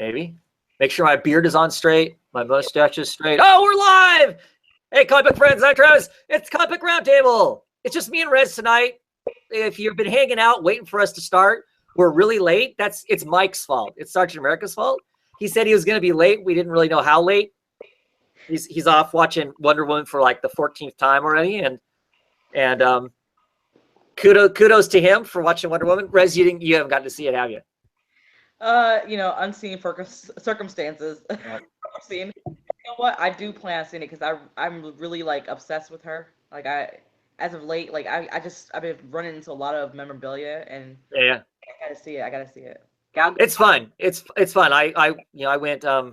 Maybe. Make sure my beard is on straight. My mustache is straight. Oh, we're live! Hey, comic book friends, I'm Travis. It's Comic Book Roundtable. It's just me and Rez tonight. If you've been hanging out waiting for us to start, we're really late. It's Mike's fault. It's Sergeant America's fault. He said he was going to be late. We didn't really know how late. He's off watching Wonder Woman for like the 14th time already, and kudos to him for watching Wonder Woman. Rez, you haven't gotten to see it, have you? Unseen circumstances. Unseen. You know what? I do plan on seeing it because I'm really like obsessed with her. Like as of late, like I've been running into a lot of memorabilia, and yeah, I gotta see it. It's fun. It's fun. I went a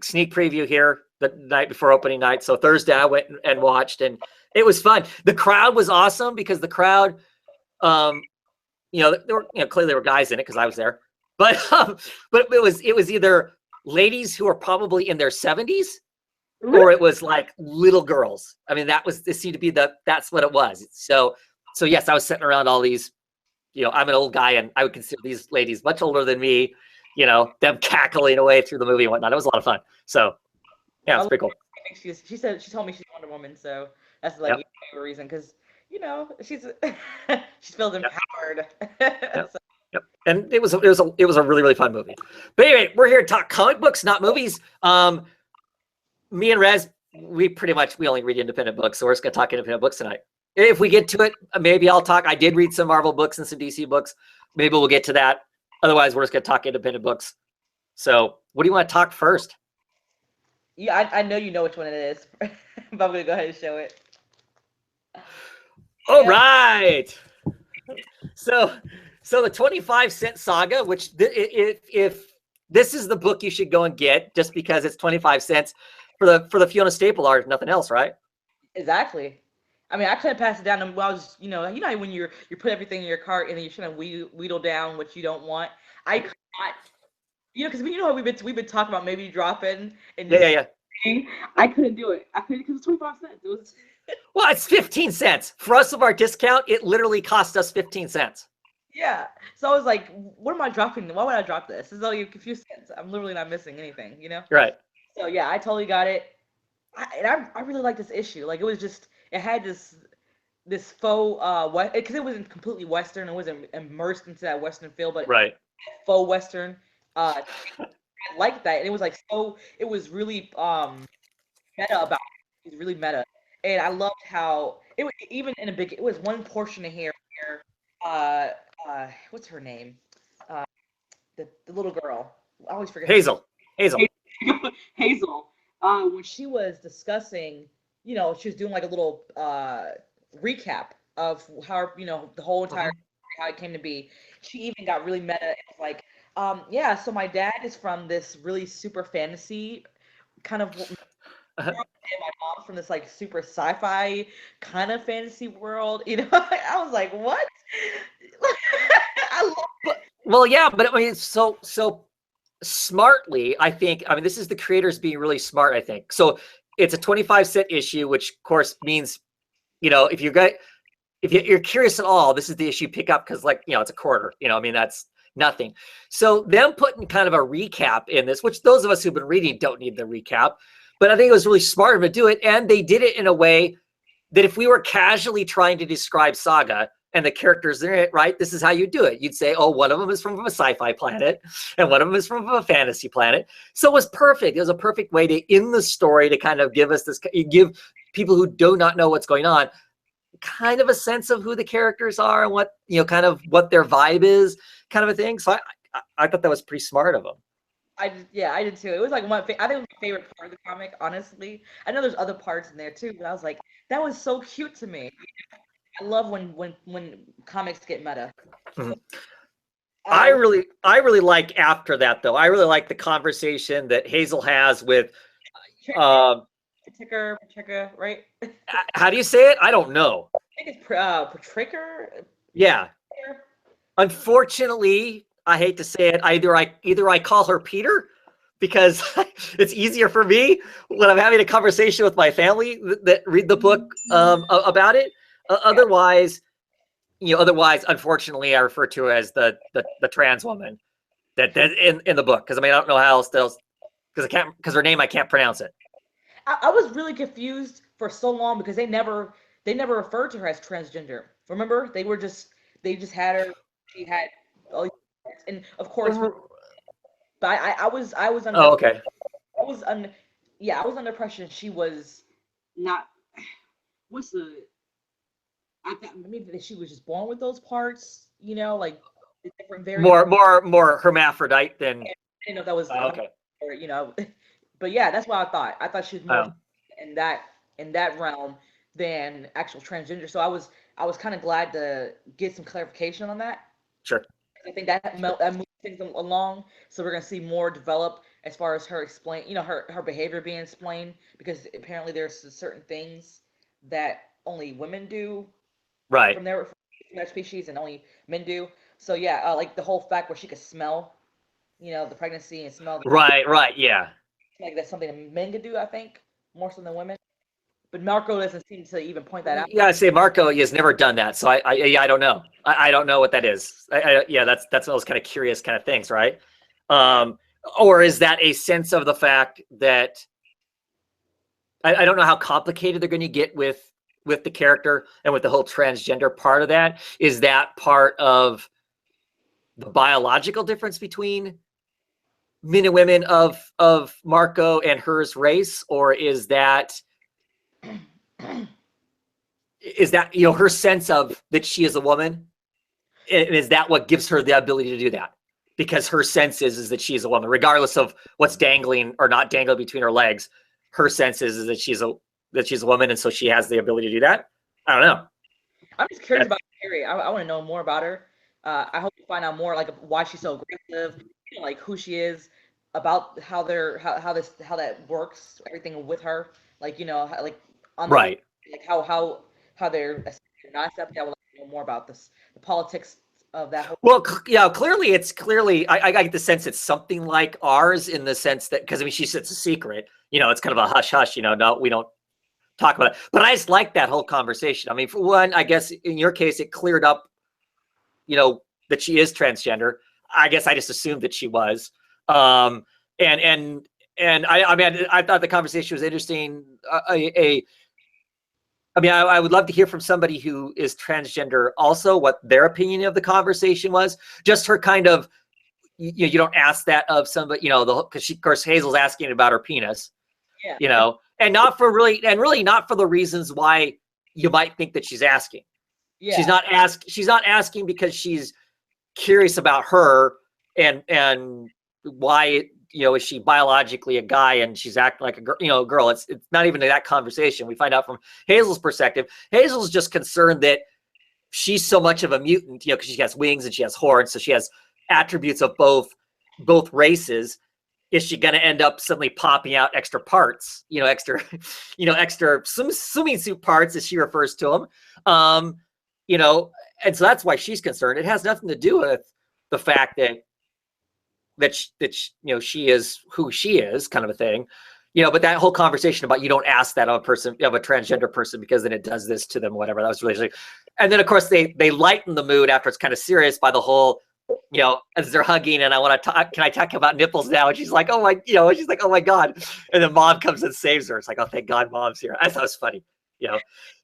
sneak preview here the night before opening night. So Thursday I went and watched, and it was fun. The crowd was awesome because the crowd, there were clearly there were guys in it because I was there, but it was either ladies who are probably in their 70s, or it was like little girls. I mean, this seemed to be that's what it was. So yes, I was sitting around all these. I'm an old guy, and I would consider these ladies much older than me. Them cackling away through the movie and whatnot. It was a lot of fun. So yeah, it's pretty cool. She told me she's Wonder Woman, so that's like a reason because she's she feels empowered. Yep. Yep. And it was a really, really fun movie. But anyway, we're here to talk comic books, not movies. Me and Rez, we only read independent books, so we're just gonna talk independent books tonight. If we get to it, maybe I'll talk. I did read some Marvel books and some DC books. Maybe we'll get to that. Otherwise, we're just gonna talk independent books. So, what do you want to talk first? Yeah, I know you know which one it is, but I'm gonna go ahead and show it. All right. So the 25-cent saga, which if this is the book you should go and get, just because it's 25 cents for the Fiona Staple art, if nothing else, right? Exactly. I mean, I couldn't pass it down. And I was, when you put everything in your cart and then you're trying to wheedle down what you don't want. I could not, because how we've been talking about maybe dropping and yeah. I couldn't do it. I couldn't because it's 25 cents. It was. Well, it's 15 cents for us of our discount. It literally cost us 15 cents. Yeah. So I was like, what am I dropping? Why would I drop this? It's only a few cents. I'm literally not missing anything, Right. So yeah, I totally got it. I really like this issue. Like it had this faux because it wasn't completely Western. It wasn't immersed into that Western feel, but right. Faux Western. I like that. And it was like it was really meta about it. It was really meta. And I loved how it was even in it was one portion of here where what's her name? The little girl. I always forget. Hazel. Hazel. When she was discussing, she was doing like a little recap of how the whole entire how it came to be. She even got really meta and was like, so my dad is from this really super fantasy kind of and my mom's from this like super sci-fi kind of fantasy world. I was like, what? I love it. Well, yeah, but I mean, so smartly, I think. I mean, this is the creators being really smart, I think. So it's a 25-cent issue, which of course means, if you're curious at all, this is the issue you pick up because, it's a quarter. I mean, that's nothing. So them putting kind of a recap in this, which those of us who've been reading don't need the recap, but I think it was really smart of them to do it, and they did it in a way that if we were casually trying to describe Saga and the characters in it, right, this is how you do it. You'd say, oh, one of them is from a sci-fi planet, and one of them is from a fantasy planet. So it was perfect. It was a perfect way to end the story to kind of give people who do not know what's going on kind of a sense of who the characters are and what, kind of what their vibe is, kind of a thing. So I thought that was pretty smart of them. I did too. It was like I think it was my favorite part of the comic, honestly. I know there's other parts in there too, but I was like, that was so cute to me. I love when comics get meta. Mm-hmm. I really like after that though. I really like the conversation that Hazel has with Patricker, right? How do you say it? I don't know. I think it's Patricker. Yeah. Unfortunately, I hate to say it. Either I call her Peter because it's easier for me when I'm having a conversation with my family that read the book about it. Otherwise, unfortunately, I refer to her as the trans woman. that in the book, because I mean I don't know how else because her name I can't pronounce it. I was really confused for so long because they never referred to her as transgender. Remember, they just had her. She had all these parts. And of course, but I was under Oh, okay. I was under yeah I was under impression she was not what's the I thought maybe that she was just born with those parts, you know, like the different variants. More hermaphrodite than. I didn't know if that was Oh, okay. or you know, but yeah, that's what I thought. I thought she was more Oh, in that realm than actual transgender. So I was kind of glad to get some clarification on that. sure. I think that moves things along. So we're gonna see more develop as far as her explain, you know, her behavior being explained because apparently there's certain things that only women do Right. from their species and only men do. So yeah, like the whole fact where she could smell, you know, the pregnancy and smell Right. Yeah. like that's something men could do. I think more so than women. But Marco doesn't seem to even point that out. Yeah, I say Marco has never done that, so I don't know. I don't know what that is. Yeah, that's one of those kind of curious kind of things, right? Um, or is that a sense of the fact that I don't know how complicated they're going to get with the character and with the whole transgender part of that. Is that part of the biological difference between men and women of Marco and hers race, or is that her sense of that she is a woman, and is that what gives her the ability to do that? Because her sense is that she's a woman, regardless of what's dangling or not dangling between her legs. Her sense is that she's a woman, and so she has the ability to do that. I don't know. I'm just curious about Carrie. I want to know more about her. I hope to find out more, like why she's so aggressive, you know, like who she is, about how how that works, everything with her, like you know, like on the Right. like how they're accepted or not accepted. I would like to know more about this, the politics of that whole. Well, yeah, it's clearly, I get the sense it's something like ours in the sense that, because I mean, she says it's a secret, it's kind of a hush hush, no, we don't talk about it. But I just like that whole conversation. I mean, for one, I guess in your case, it cleared up, that she is transgender. I guess I just assumed that she was. And I mean, I thought the conversation was interesting. I mean, I would love to hear from somebody who is transgender also what their opinion of the conversation was. Just her kind of, you don't ask that of somebody, because of course, Hazel's asking about her penis, Yeah. And really not for the reasons why you might think that she's asking. Yeah. She's not asking because she's curious about her and why, is she biologically a guy and she's acting like a girl, It's not even that conversation. We find out from Hazel's perspective. Hazel's just concerned that she's so much of a mutant, because she has wings and she has horns, so she has attributes of both races. Is she going to end up suddenly popping out extra parts, extra swimming suit parts, as she refers to them? And so that's why she's concerned. It has nothing to do with the fact that she is who she is, kind of a thing. But that whole conversation about you don't ask that of a transgender person because then it does this to them, whatever. That was really, and then of course they lighten the mood after it's kind of serious by the whole, as they're hugging and I want to talk, can I talk about nipples now? And she's like, oh my, she's like, oh my God. And then Mom comes and saves her. It's like, oh, thank God Mom's here. I thought it was funny.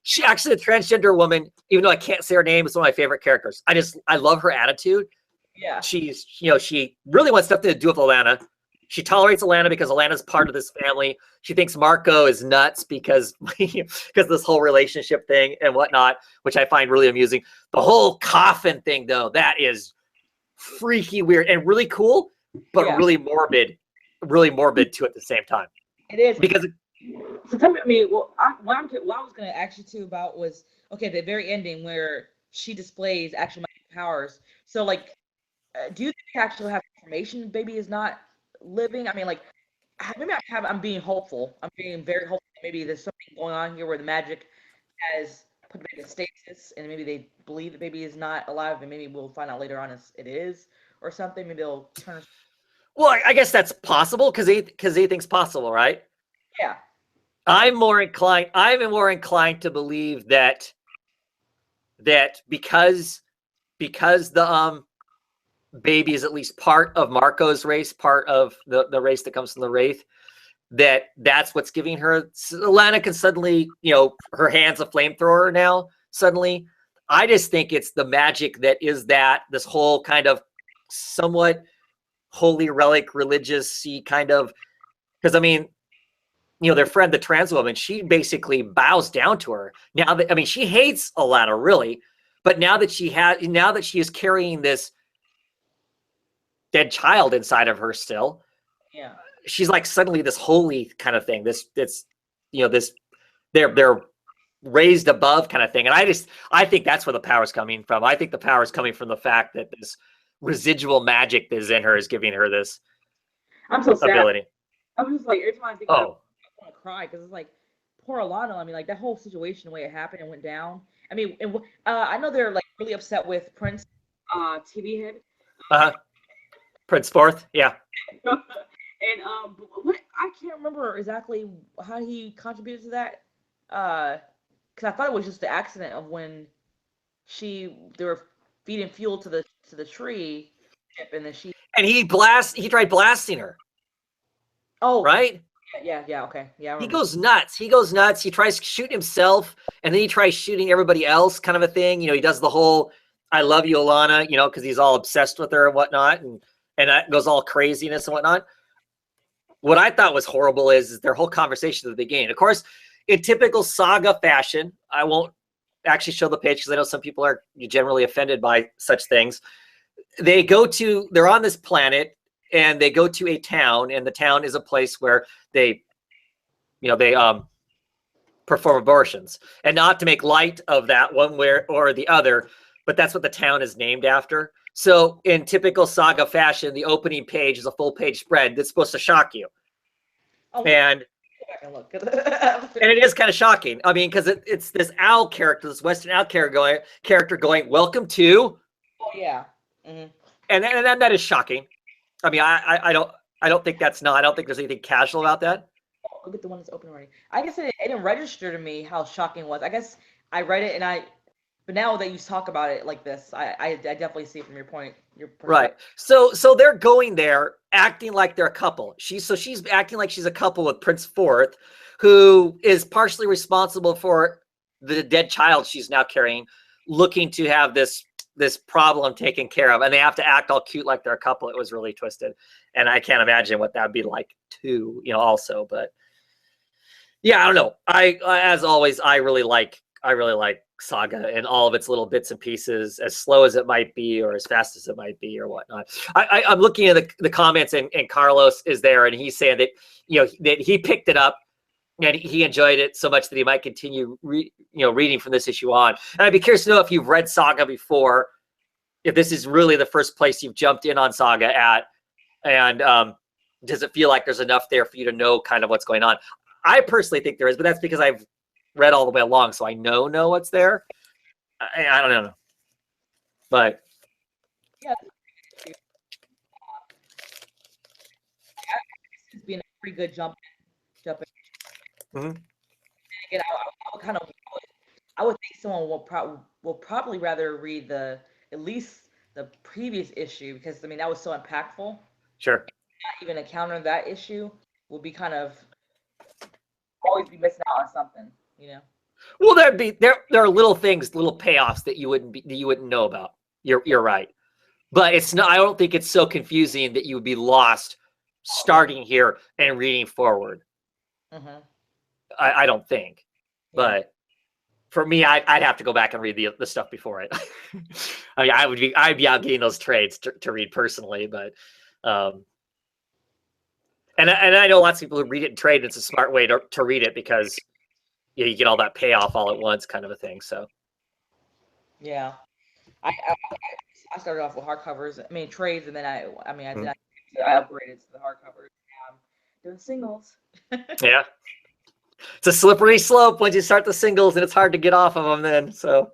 She actually, a transgender woman, even though I can't say her name, is one of my favorite characters. I love her attitude. Yeah. She really wants nothing to do with Alana. She tolerates Alana because Alana's part of this family. She thinks Marco is nuts because this whole relationship thing and whatnot, which I find really amusing. The whole coffin thing, though, that is freaky weird and really cool, but really morbid too at the same time. It is because. So tell me, what I was going to ask you too about was the very ending where she displays actual magic powers. So like, do you think you actually have information the baby is not living? I mean, like, maybe I'm being hopeful. I'm being very hopeful. Maybe there's something going on here where the magic has put the baby in stasis, and maybe they believe the baby is not alive, and maybe we'll find out later on it is, or something. Maybe they'll turn. Well, I guess that's possible because anything's possible, right? Yeah. I'm more inclined to believe that because the baby is at least part of Marco's race, part of the race that comes from the Wraith, that's what's giving her. Alana can suddenly, her hand's a flamethrower now, suddenly. I just think it's the magic that is this whole kind of somewhat holy relic, religious-y kind of, because I mean, their friend, the trans woman, she basically bows down to her. Now that, I mean, she hates Alana, really, but now that she is carrying this dead child inside of her still, yeah, she's like suddenly this holy kind of thing. This they're raised above kind of thing. And I think that's where the power is coming from. I think the power is coming from the fact that this residual magic that is in her is giving her this I'm so sad. ability. I'm just like, every time I think Oh, I want to cry because it's like poor Alana. I mean, like that whole situation, the way it happened and went down. I mean, and I know they're like really upset with Prince, TV head. Prince Fourth, yeah. And what I can't remember exactly how he contributed to that. Because I thought it was just the accident of when they were feeding fuel to the tree, and then and he tried blasting her. Oh, right. Yeah. Okay. Yeah. He goes nuts. He tries shooting himself, and then he tries shooting everybody else, kind of a thing. He does the whole "I love you, Alana," because he's all obsessed with her and whatnot, and that goes all craziness and whatnot. What I thought was horrible is their whole conversation at the beginning. Of course, in typical Saga fashion, I won't actually show the page because I know some people are generally offended by such things. They're on this planet, and they go to a town, and the town is a place where they perform abortions, and not to make light of that one way or the other, but that's what the town is named after. So in typical Saga fashion, the opening page is a full page spread that's supposed to shock you. Oh, and it is kind of shocking. I mean, because it's this owl character, this Western owl character going, "Welcome to." Oh yeah. Mm-hmm. And that is shocking. I mean, I don't think there's anything casual about that. Look at the one that's open already. I guess it didn't register to me how shocking it was. I guess I read it but now that you talk about it like this, I definitely see it from your point. Right. So they're going there acting like they're a couple. She's acting like she's a couple with Prince Fourth, who is partially responsible for the dead child she's now carrying, looking to have this problem taken care of, and they have to act all cute like they're a couple. It was really twisted, and I can't imagine what that would be like too, also. But yeah, I don't know. As always, I really like Saga and all of its little bits and pieces, as slow as it might be or as fast as it might be or whatnot. I'm looking at the comments, and Carlos is there, and he's saying that that he picked it up and he enjoyed it so much that he might continue reading from this issue on. And I'd be curious to know if you've read Saga before, if this is really the first place you've jumped in on Saga at, and does it feel like there's enough there for you to know kind of what's going on? I personally think there is, but that's because I've read all the way along, so I know what's there. I don't know, but yeah, it's been a pretty good jumping. Mm-hmm. Again, I would think someone will probably rather read at least the previous issue, because I mean that was so impactful. Sure. Not even encountering that issue will be kind of always be missing out on something. Well, there are little things, little payoffs that you wouldn't know about. You're right, but it's not. I don't think it's so confusing that you would be lost starting here and reading forward. Mm-hmm. I don't think, but for me, I'd have to go back and read the stuff before it. I mean, I'd be out getting those trades to read personally, but and I know lots of people who read it and trade. And it's a smart way to read it because you get all that payoff all at once, kind of a thing. So yeah, I started off with hardcovers. I mean trades, and then I upgraded to the hardcovers. Doing singles. Yeah. It's a slippery slope once you start the singles, and it's hard to get off of them then. So,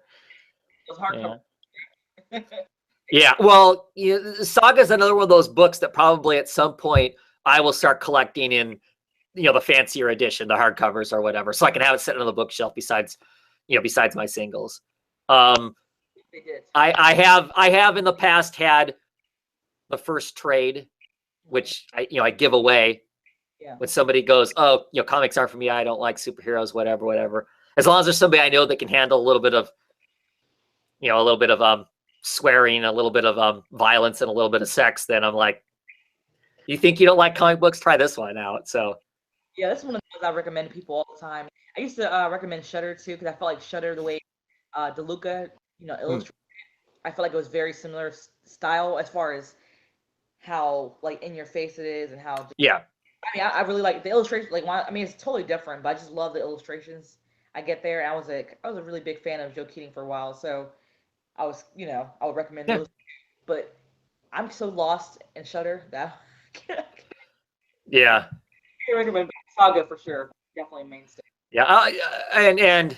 yeah. Well, Saga is another one of those books that probably at some point I will start collecting in, the fancier edition, the hardcovers or whatever, so I can have it sitting on the bookshelf besides my singles. I have in the past had the first trade, which I give away Yeah. when somebody goes, oh, comics aren't for me. I don't like superheroes, whatever. As long as there's somebody I know that can handle a little bit of, swearing, a little bit of violence, and a little bit of sex, then I'm like, you think you don't like comic books? Try this one out. So Yeah, that's one of the things I recommend to people all the time. I used to recommend Shutter too, because I felt like Shutter, the way DeLuca, illustrated, I felt like it was very similar style as far as how like in your face it is and how. yeah. I mean, I really like the illustration. Like, it's totally different, but I just love the illustrations I get there. And I was a really big fan of Joe Keating for a while, so I was, I would recommend those. But I'm so lost in Shutter that Yeah. I recommend Saga for sure. Definitely mainstay. Yeah. And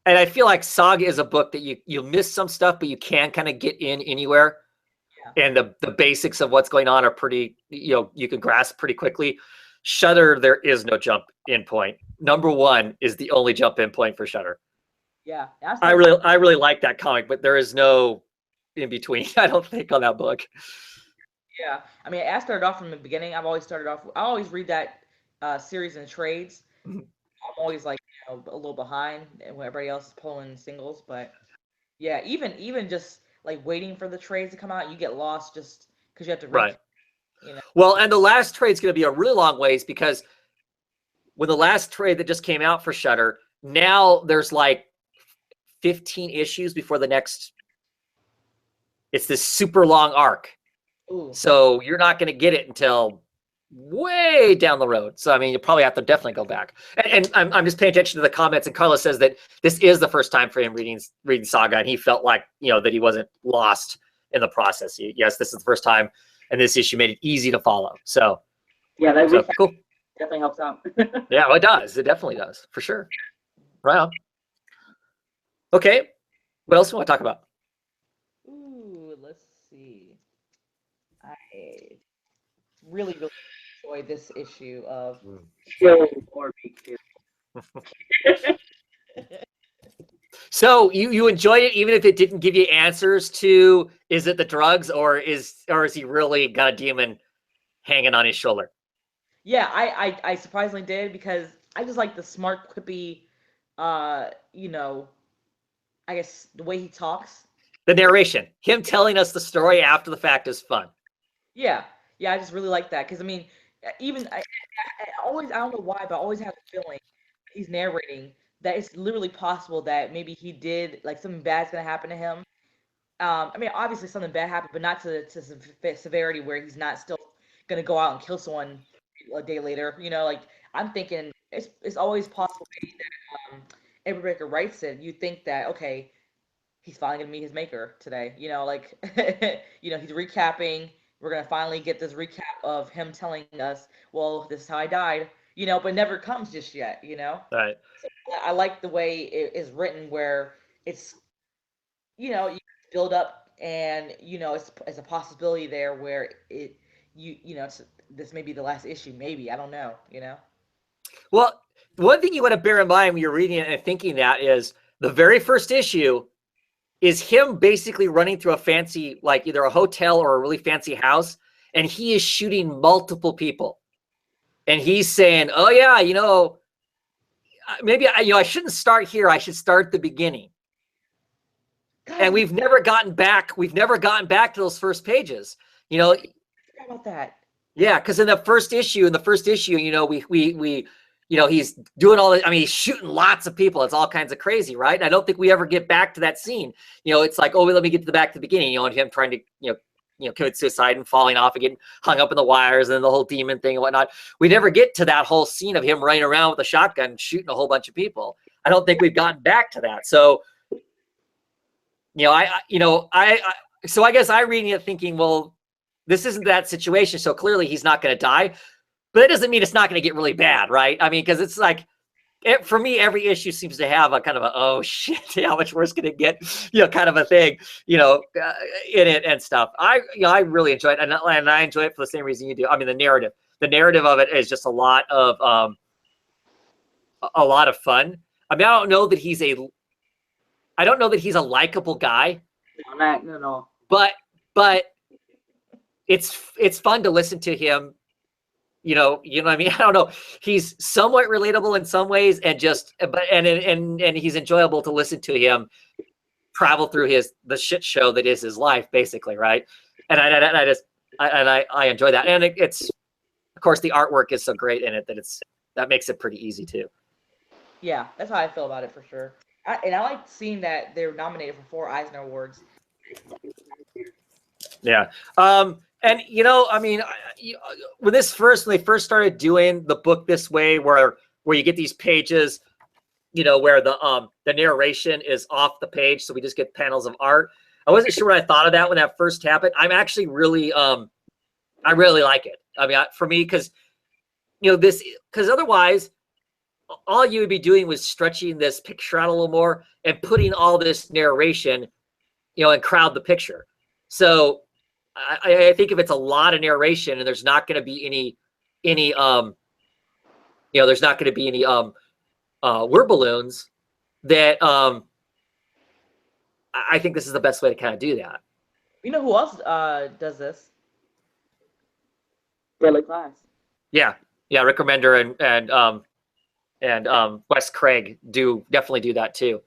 I feel like Saga is a book that you miss some stuff, but you can kind of get in anywhere. Yeah. And the basics of what's going on are pretty, you can grasp pretty quickly. Shutter, there is no jump in point. Number one is the only jump in point for Shutter. Yeah. I really like that comic, but there is no in between, I don't think, on that book. Yeah. I mean, I started off from the beginning. I always read that series in trades. Mm-hmm. I'm always like, a little behind and when everybody else is pulling singles. But yeah, even just like waiting for the trades to come out, you get lost just because you have to read. Right. Well, and the last trade's going to be a really long ways, because when the last trade that just came out for Shutter, now there's like 15 issues before the next. It's this super long arc. Ooh. So you're not going to get it until way down the road. So, I mean, you probably have to definitely go back. And I'm just paying attention to the comments. And Carlos says that this is the first time for him reading Saga, and he felt like, that he wasn't lost in the process. Yes, this is the first time, and this issue made it easy to follow. So, yeah, that cool. Definitely helps out. Yeah, well, it does. It definitely does, for sure. Right on. Okay. What else do you want to talk about? Ooh, let's see. I really enjoyed this issue of or So you enjoyed it even if it didn't give you answers to, is it the drugs or is he really got a demon hanging on his shoulder? Yeah, I surprisingly did, because I just like the smart, quippy, I guess the way he talks. The narration, him telling us the story after the fact, is fun. Yeah, I just really like that, because I mean, even I don't know why, but I always have the feeling he's narrating that it's literally possible that maybe he did, like, something bad's gonna happen to him. I mean, obviously something bad happened, but not to severity where he's not still gonna go out and kill someone a day later. Like, I'm thinking it's always possible that Edward Baker writes it. You think that, okay, he's finally gonna meet his maker today. Like he's recapping. We're gonna finally get this recap of him telling us, well, this is how I died. But it never comes just yet. Right. So I like the way it is written, where it's you build up, and it's a possibility there where this may be the last issue. Maybe, I don't know. Well, one thing you want to bear in mind when you're reading it and thinking that is the very first issue is him basically running through a fancy, like either a hotel or a really fancy house, and he is shooting multiple people. And he's saying, oh yeah, maybe I shouldn't start here. I should start at the beginning. God. And we've never gotten back to those first pages. About that. Yeah, because in the first issue, we he's doing all that. I mean, he's shooting lots of people. It's all kinds of crazy, right? And I don't think we ever get back to that scene. It's like, oh, let me get to the back to the beginning. And him trying to, commit suicide and falling off and getting hung up in the wires and the whole demon thing and whatnot. We never get to that whole scene of him running around with a shotgun shooting a whole bunch of people. I don't think we've gotten back to that. So, so I guess I'm reading it thinking, well, this isn't that situation. So clearly he's not going to die. But that doesn't mean it's not going to get really bad, right? I mean, because it's like, for me, every issue seems to have a kind of a, oh shit, how much worse can it get, kind of a thing, in it and stuff. I really enjoy it, and I enjoy it for the same reason you do. I mean, the narrative of it is just a lot of fun. I mean, I don't know that he's a likable guy. No. But it's fun to listen to him. You know what I mean? I don't know. He's somewhat relatable in some ways, and he's enjoyable to listen to him travel through the shit show that is his life, basically, right? And I enjoy that, and it's of course the artwork is so great in it that makes it pretty easy too. Yeah, that's how I feel about it for sure. And I like seeing that they're nominated for 4 Eisner Awards. Yeah. And I mean, when they first started doing the book this way, where you get these pages, where the narration is off the page, so we just get panels of art. I wasn't sure what I thought of that when that first happened. I'm actually really, I really like it. I mean, for me, because otherwise, all you would be doing was stretching this picture out a little more and putting all this narration, and crowd the picture. So I think if it's a lot of narration and there's not going to be any there's not going to be any word balloons, that I think this is the best way to kind of do that. You know who else does this? Deadly Class. Yeah, Rick Remender and Wes Craig definitely do that too.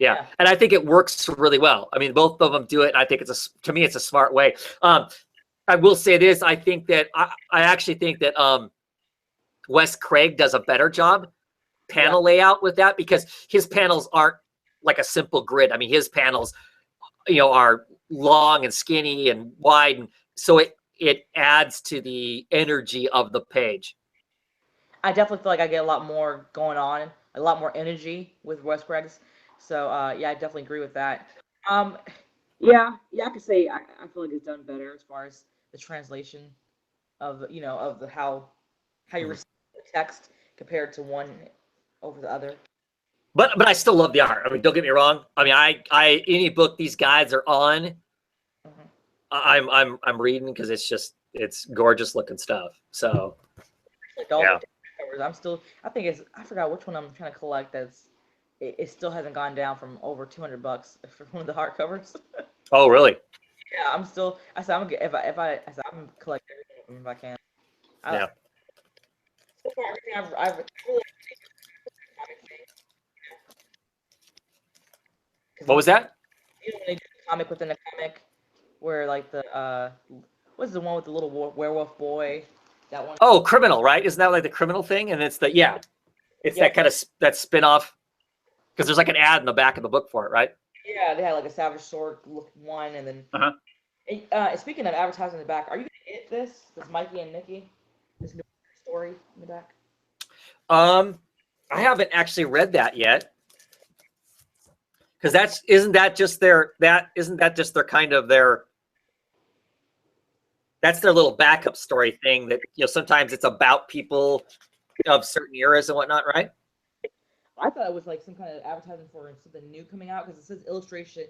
Yeah, and I think it works really well. I mean, both of them do it. And I think to me, it's a smart way. I will say this: I think that I actually think that Wes Craig does a better job panel layout with that, because his panels aren't like a simple grid. I mean, his panels, are long and skinny and wide, and so it adds to the energy of the page. I definitely feel like I get a lot more going on, a lot more energy with Wes Craig's. So yeah, I definitely agree with that. Yeah, I could say I feel like it's done better as far as the translation of of the how you receive the text compared to one over the other. But I still love the art. I mean, don't get me wrong. I mean, I any book these guys are on, I'm reading, because it's gorgeous looking stuff. So yeah. I forgot which one I'm trying to collect. It still hasn't gone down from over $200 for one of the hardcovers. Oh, really? Yeah, I'm still. I said I'm I'm collecting everything if I can. Yeah. So far, everything I've really. What was that? When they do the comic within a comic, where like the what's the one with the little werewolf boy? That one. Oh, Criminal, right? Isn't that like the Criminal thing? And it's that kind of that spin-off, because there's like an ad in the back of the book for it, right? Yeah, they had like a Savage Sword look one, and then. Speaking of advertising in the back, are you gonna get this Mikey and Nikki, this new story in the back? I haven't actually read that yet, because isn't that just their kind of their. That's their little backup story thing that, sometimes it's about people of certain eras and whatnot, right? I thought it was like some kind of advertising for something new coming out, because it says illustration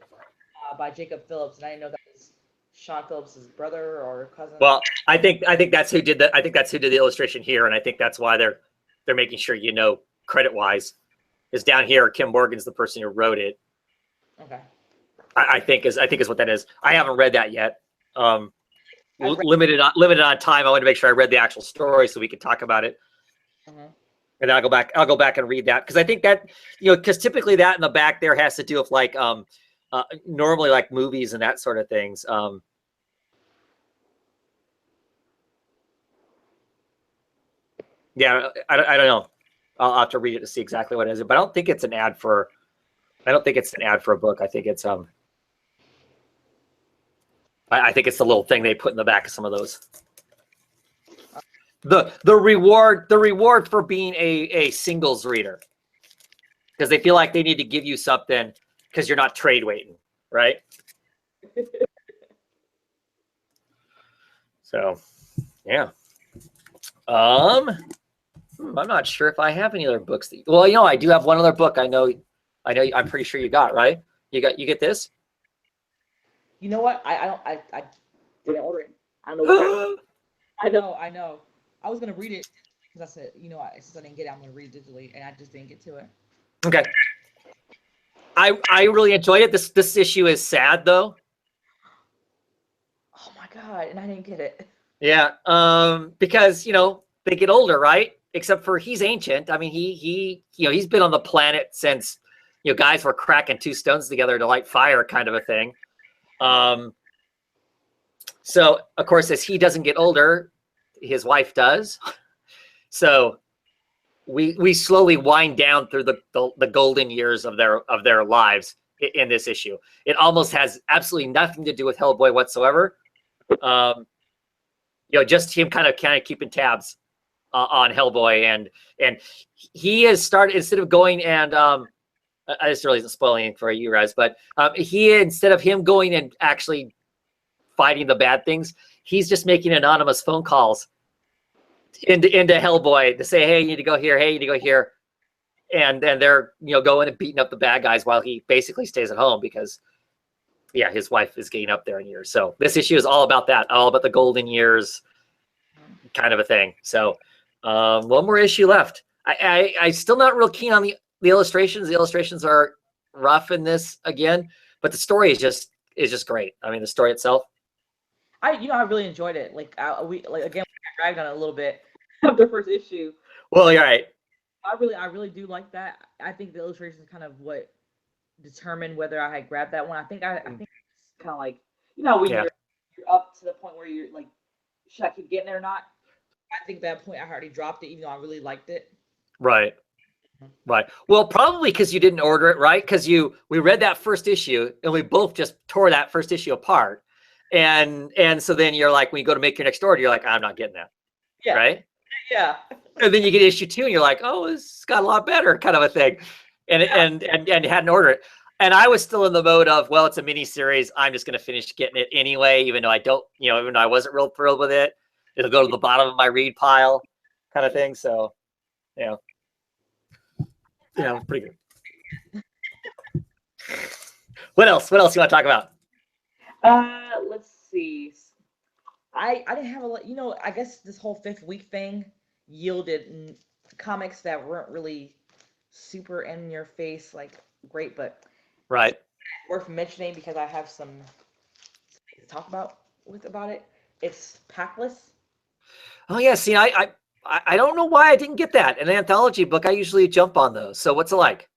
by Jacob Phillips, and I didn't know that was Sean Phillips' brother or cousin. Well, I think that's who did that. I think that's who did the illustration here, and I think that's why they're making sure credit wise, is down here. Kim Morgan's the person who wrote it. Okay. I think is what that is. I haven't read that yet. Limited on time. I want to make sure I read the actual story so we can talk about it. And then I'll go back and read that, because I think that, because typically that in the back there has to do with like normally like movies and that sort of things. Yeah, I don't know. I'll have to read it to see exactly what it is, but I don't think it's an ad for. I don't think it's an ad for a book. I think it's I think it's the little thing they put in the back of some of those. The reward for being a singles reader, because they feel like they need to give you something because you're not trade waiting, right? So, yeah. I'm not sure if I have any other books. Well, I do have one other book. I know. I'm pretty sure you got, right. You get this. You know what? I didn't order it. I don't know. I know. I was gonna read it because I said, since I didn't get it, I'm gonna read it digitally, and I just didn't get to it. Okay. I really enjoyed it. This issue is sad though. Oh my god. God, and I didn't get it. Yeah, because they get older, right? Except for he's ancient. I mean, he's been on the planet since guys were cracking two stones together to light fire, kind of a thing. So of course, as he doesn't get older, his wife does. So we slowly wind down through the golden years of their lives in this issue. It almost has absolutely nothing to do with Hellboy whatsoever. Just him kind of keeping tabs on Hellboy, and he has started, instead of going and this really isn't spoiling for you guys, but he, instead of him going and actually fighting the bad things, he's just making anonymous phone calls into Hellboy to say, hey, you need to go here, hey, you need to go here, and then they're going and beating up the bad guys while he basically stays at home because his wife is getting up there in years. So this issue is all about that, all about the golden years kind of a thing. So one more issue left. I still not real keen on the illustrations. The illustrations are rough in this again, but the story is just great. I mean, the story itself. I really enjoyed it. We dragged on it a little bit of the first issue. Well, you're right. I really do like that. I think the illustration is kind of what determined whether I had grabbed that one. I think it's kind of like when you're up to the point where you're like, should I keep getting it or not? I think that point I already dropped it, even though I really liked it. Right. Right. Well, probably because you didn't order it, right? Because we read that first issue and we both just tore that first issue apart. And so then you're like, when you go to make your next order, you're like, I'm not getting that. Yeah. Right? Yeah. And then you get issue 2 and you're like, oh, this got a lot better, kind of a thing. And you hadn't ordered it. And I was still in the mode of, well, it's a mini series. I'm just going to finish getting it anyway, even though even though I wasn't real thrilled with it. It'll go to the bottom of my read pile, kind of thing. So, pretty good. What else? What else you want to talk about? Let's see. I didn't have a lot. I guess this whole 5th week thing yielded comics that weren't really super in your face, like great, but right. Worth mentioning because I have some things to talk about it. It's Packless. Oh yeah, see, I don't know why I didn't get that. An anthology book, I usually jump on those. So what's it like?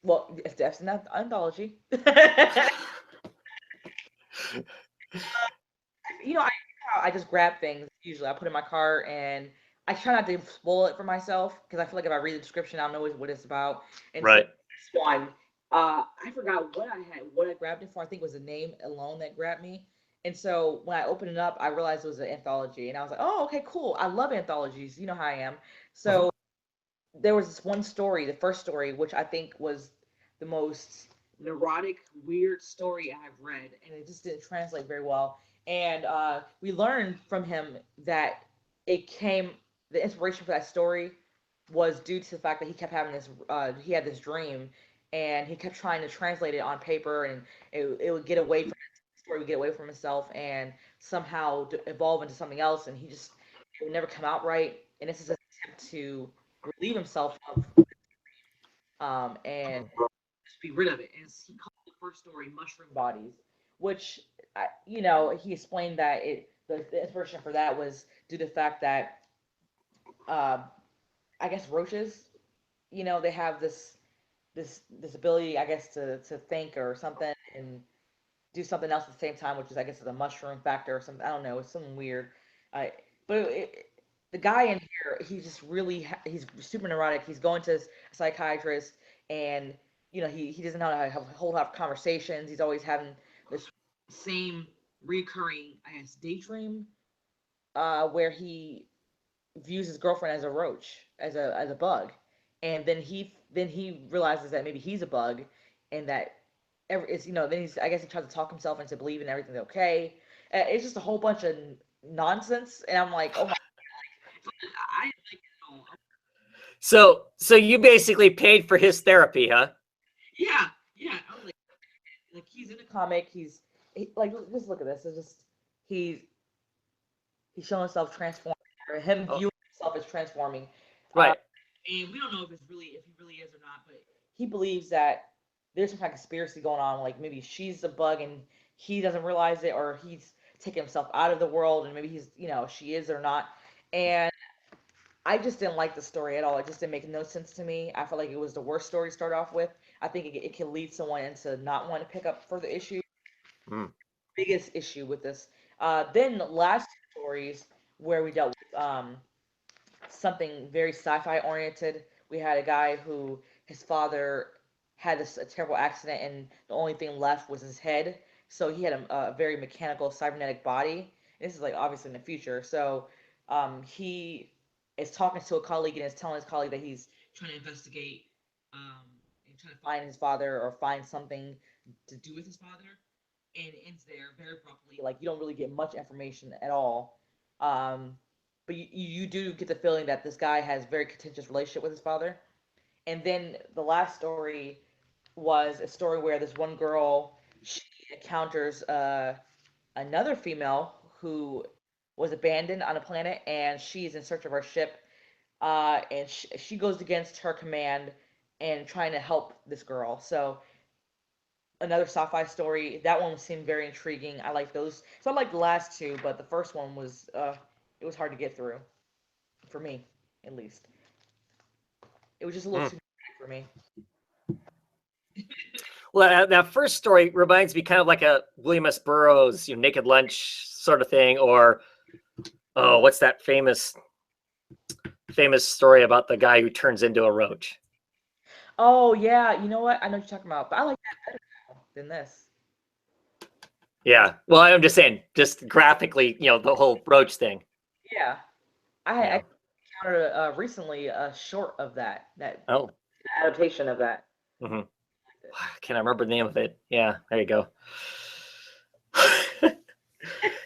Well, that's an anthology. I just grab things. Usually, I put it in my cart and I try not to spoil it for myself because I feel like if I read the description, I'll know what it's about. And right. So this one, I forgot what I grabbed it for. I think it was the name alone that grabbed me. And so when I opened it up, I realized it was an anthology, and I was like, "Oh, okay, cool. I love anthologies. You know how I am." So there was this one story, the first story, which I think was the most neurotic, weird story I've read, and it just didn't translate very well. And we learned from him that the inspiration for that story was due to the fact that he kept having he had this dream, and he kept trying to translate it on paper, and it would get away from the story, would get away from himself, and somehow evolve into something else, and it would never come out right. And this is an attempt to relieve himself of and just be rid of it. And he called the first story "Mushroom Bodies," which he explained that the inspiration for that was due to the fact that I guess roaches, they have this ability, I guess, to think or something and do something else at the same time, which is, I guess, the mushroom factor or something. I don't know. It's something weird. But the guy in here, he's just really, he's super neurotic. He's going to a psychiatrist, and he doesn't know how to have a whole lot of conversations. He's always having this same recurring, I guess, daydream, where he views his girlfriend as a roach, as a bug, and then he realizes that maybe he's a bug, and that then I guess he tries to talk himself into believing everything's okay. It's just a whole bunch of nonsense, and I'm like, oh my. So you basically paid for his therapy, huh? Yeah. I was like he's in a comic. He's like, just look at this. It's just he's showing himself transforming, or him viewing himself as transforming. Right. And we don't know if he really is or not, but he believes that there's some kind of conspiracy going on. Like maybe she's the bug and he doesn't realize it, or he's taking himself out of the world, and maybe he's, she is or not. And I just didn't like the story at all. It just didn't make no sense to me. I felt like it was the worst story to start off with. I think it can lead someone into not wanting to pick up further issues. Mm. Biggest issue with this. Then the last two stories where we dealt with something very sci-fi oriented. We had a guy who his father had a terrible accident, and the only thing left was his head. So he had a very mechanical cybernetic body. This is like obviously in the future. So he is talking to a colleague and is telling his colleague that he's trying to investigate and trying to find his father or find something to do with his father. And it ends there very abruptly. Like, you don't really get much information at all. But you do get the feeling that this guy has a very contentious relationship with his father. And then the last story was a story where this one girl, she encounters another female who was abandoned on a planet, and she's in search of her ship. And she goes against her command and trying to help this girl. So another sci-fi story. That one seemed very intriguing. I like those. So I like the last two, but the first one was it was hard to get through, for me, at least. It was just a little too much for me. Well, that first story reminds me kind of like a William S. Burroughs, Naked Lunch sort of thing, or what's that famous story about the guy who turns into a roach? Oh yeah, you know what? I know what you're talking about, but I like that better now than this. Yeah. Well, I'm just saying, just graphically, the whole roach thing. Yeah, I encountered recently a short of that adaptation of that. Mm-hmm. Can I remember the name of it? Yeah, there you go. At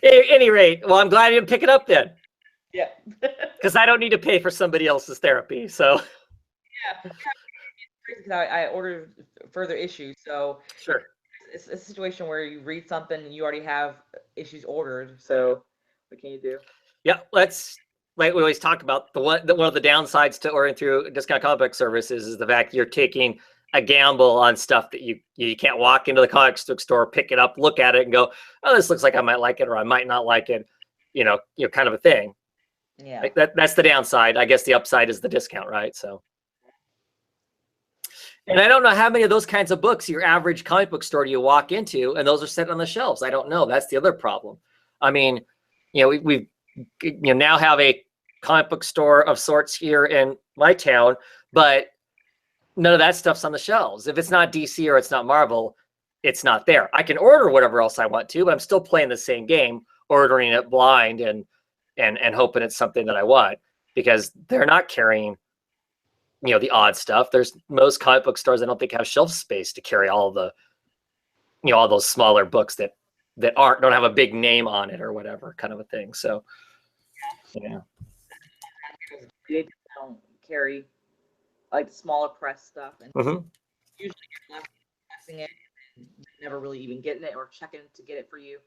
any rate, well, I'm glad I didn't pick it up then. Yeah. Because I don't need to pay for somebody else's therapy. So. Yeah. Because I ordered further issues, so sure. It's a situation where you read something and you already have issues ordered. So what can you do? Yeah, like we always talk about, one of the downsides to ordering through discount comic book services is the fact you're taking a gamble on stuff that you can't walk into the comic book store, pick it up, look at it, and go, oh, this looks like I might like it or I might not like it, kind of a thing. Yeah, like that's the downside. I guess the upside is the discount, right? So. And I don't know how many of those kinds of books your average comic book store do you walk into, and those are set on the shelves. I don't know. That's the other problem. I mean, we now have a comic book store of sorts here in my town, but none of that stuff's on the shelves. If it's not DC or it's not Marvel, it's not there. I can order whatever else I want to, but I'm still playing the same game, ordering it blind and hoping it's something that I want, because they're not carrying the odd stuff. There's most comic book stores I don't think have shelf space to carry all the all those smaller books that don't have a big name on it or whatever, kind of a thing. So yeah, they don't carry like smaller press stuff, and usually you're left pressing it and never really even getting it or checking to get it for you,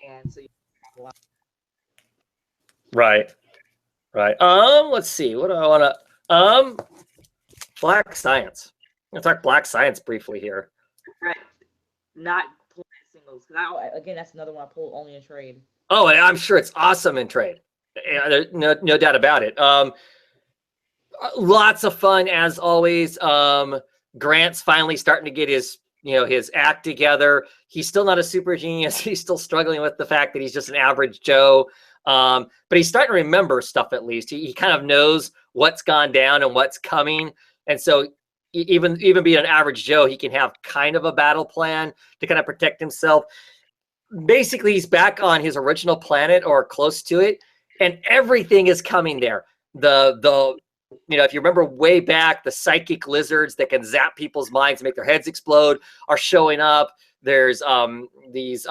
and so you have a lot. Right. Let's see, what do I want to Black Science. I'm gonna talk Black Science briefly here. Right. Not pulling singles, because again, that's another one I pull only in trade. Oh, and I'm sure it's awesome in trade. There's no doubt about it. Lots of fun as always. Grant's finally starting to get his act together. He's still not a super genius. He's still struggling with the fact that he's just an average Joe. But he's starting to remember stuff at least. He kind of knows what's gone down and what's coming. And so even being an average Joe, he can have kind of a battle plan to kind of protect himself. Basically, he's back on his original planet or close to it, and everything is coming there. If you remember way back, the psychic lizards that can zap people's minds and make their heads explode are showing up. There's these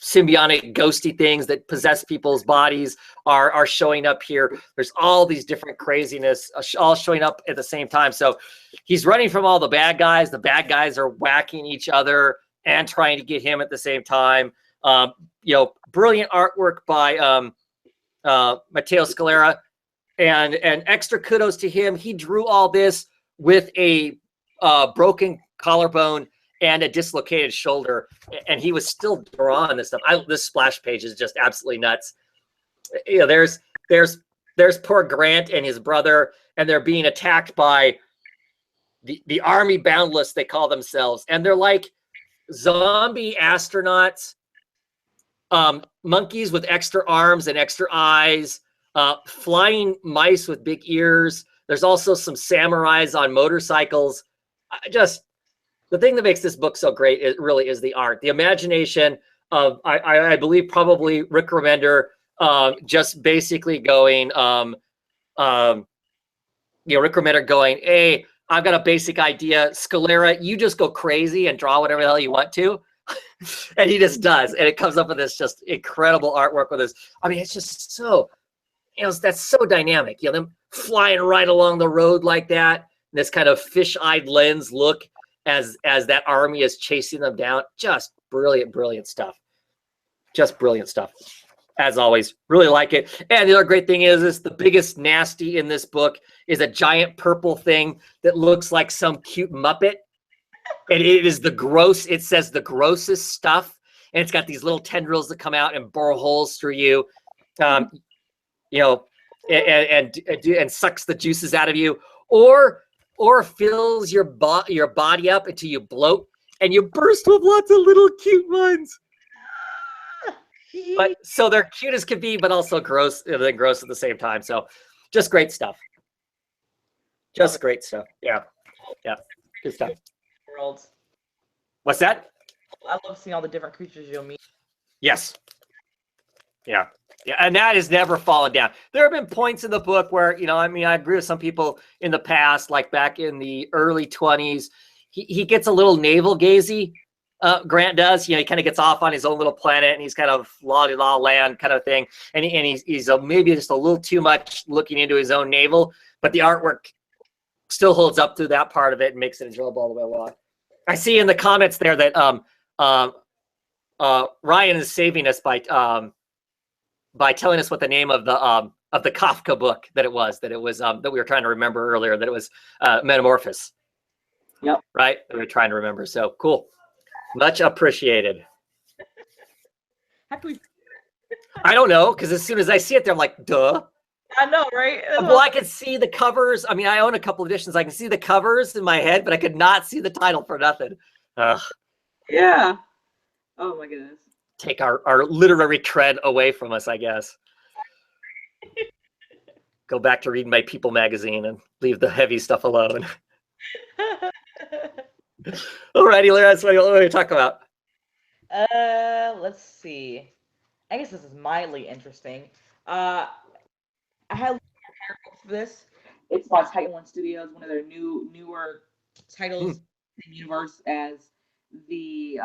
symbiotic ghosty things that possess people's bodies are showing up here. There's all these different craziness all showing up at the same time. So he's running from all the bad guys. The bad guys are whacking each other and trying to get him at the same time. Brilliant artwork by Matteo Scalera, and extra kudos to him. He drew all this with a broken collarbone and a dislocated shoulder, and he was still drawing this stuff. This splash page is just absolutely nuts. You know, there's poor Grant and his brother, and they're being attacked by the Army Boundless, they call themselves, and they're like zombie astronauts, monkeys with extra arms and extra eyes, flying mice with big ears. There's also some samurais on motorcycles. The thing that makes this book so great, it really is the art, the imagination of, I believe probably Rick Remender, just basically going, Rick Remender going, hey, I've got a basic idea. Scalera, you just go crazy and draw whatever the hell you want to. And he just does. And it comes up with this just incredible artwork with this. I mean, it's just so, that's so dynamic. Them flying right along the road like that. This kind of fish-eyed lens look as that army is chasing them down. Just brilliant stuff. Just brilliant stuff. As always, really like it. And the other great thing is the biggest nasty in this book is a giant purple thing that looks like some cute Muppet. And it is it says the grossest stuff. And it's got these little tendrils that come out and bore holes through you, and sucks the juices out of you, or fills your body up until you bloat and you burst with lots of little cute ones. But so they're cute as can be, but also gross at the same time. So just great stuff. Just great stuff. Yeah. Good stuff. Worlds. What's that? I love seeing all the different creatures you'll meet. Yes. Yeah. And that has never fallen down. There have been points in the book where, I agree with some people in the past, like back in the early 20s, he gets a little navel-gazy. Grant does. He kind of gets off on his own little planet, and he's kind of la-di-la land kind of thing. And he's maybe just a little too much looking into his own navel, but the artwork still holds up through that part of it and makes it enjoyable all the way along. I see in the comments there that Ryan is saving us by telling us what the name of the Kafka book that we were trying to remember earlier, that it was Metamorphosis. Yep. Right? That we were trying to remember. So cool. Much appreciated. How can we? I don't know, because as soon as I see it there, I'm like, duh. I know, right? Well, I could see the covers. I mean, I own a couple editions. I can see the covers in my head, but I could not see the title for nothing. Yeah. Oh my goodness. Take our literary cred away from us, I guess. Go back to reading my People magazine and leave the heavy stuff alone. Alrighty, Lara, that's what we talk about. Let's see. I guess this is mildly interesting. I had a paragraph for this. It's by Titan One Studios, one of their newer titles in the universe, as the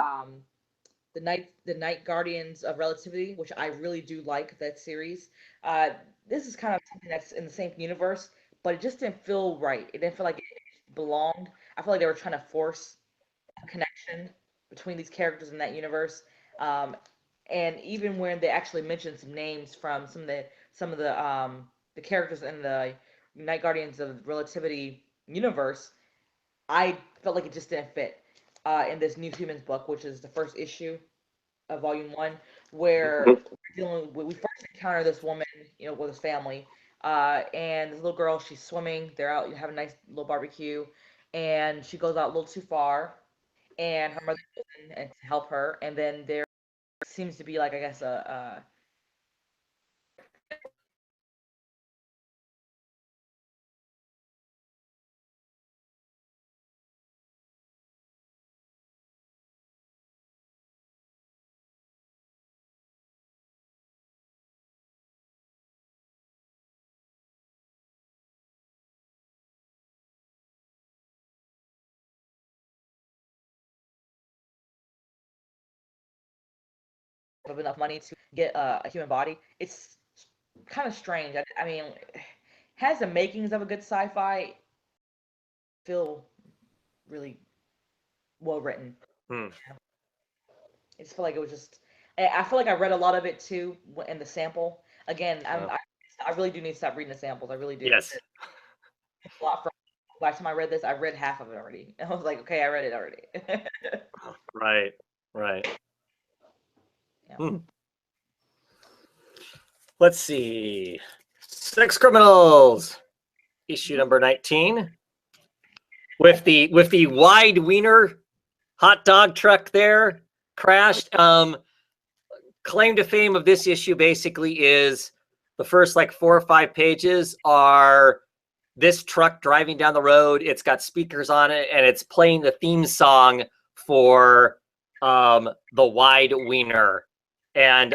Night Guardians of Relativity, which I really do like that series. This is kind of something that's in the same universe, but it just didn't feel right. It didn't feel like it belonged. I feel like they were trying to force a connection between these characters in that universe. And even when they actually mentioned some names from some of the characters in the Night Guardians of Relativity universe, I felt like it just didn't fit in this New Humans book, which is the first issue of Volume 1, where we first encounter this woman, with his family, and this little girl, she's swimming. They're out having a nice little barbecue, and she goes out a little too far, and her mother goes in and to help her, and then there seems to be like, I guess, a of enough money to get a human body. It's kind of strange. I mean, has the makings of a good sci-fi. Feel really well written. I just feel like it was just. I feel like I read a lot of it too in the sample. Again, I really do need to stop reading the samples. I really do. Yes. A lot from by the time I read this, I read half of it already. I was like, okay, I read it already. Right. Right. Yeah. Hmm. Let's see. Sex Criminals, issue number 19. With the wide wiener hot dog truck there crashed. Claim to fame of this issue basically is the first like 4 or 5 pages are this truck driving down the road. It's got speakers on it and it's playing the theme song for the wide wiener. And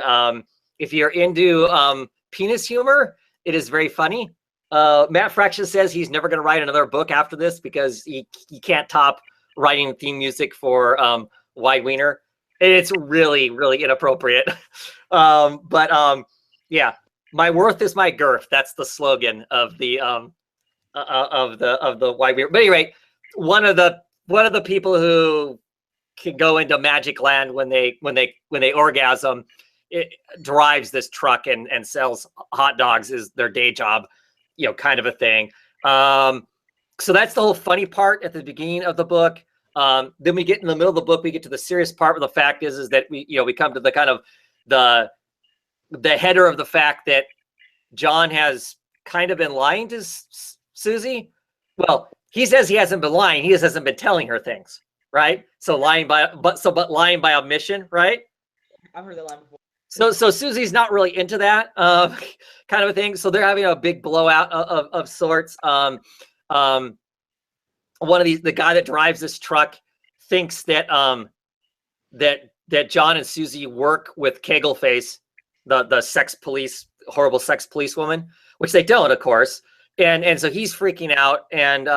if you're into penis humor, it is very funny. Matt Fraction says he's never going to write another book after this because he can't top writing theme music for Wide Wiener. It's really, really inappropriate. Yeah, my worth is my girth. That's the slogan of the Wide Wiener. But anyway, one of the people who can go into magic land when they orgasm, it drives this truck and sells hot dogs is their day job, kind of a thing. So that's the whole funny part at the beginning of the book. Then we get in the middle of the book, we get to the serious part where the fact is that we come to the kind of the header of the fact that John has kind of been lying to Susie. Well, he says he hasn't been lying. He just hasn't been telling her things, right? So lying by omission, right? I've heard that line before. So Susie's not really into that kind of a thing. So they're having a big blowout of sorts. One of the guy that drives this truck thinks that that John and Susie work with Kegelface, the sex police, horrible sex police woman, which they don't, of course. And so he's freaking out, and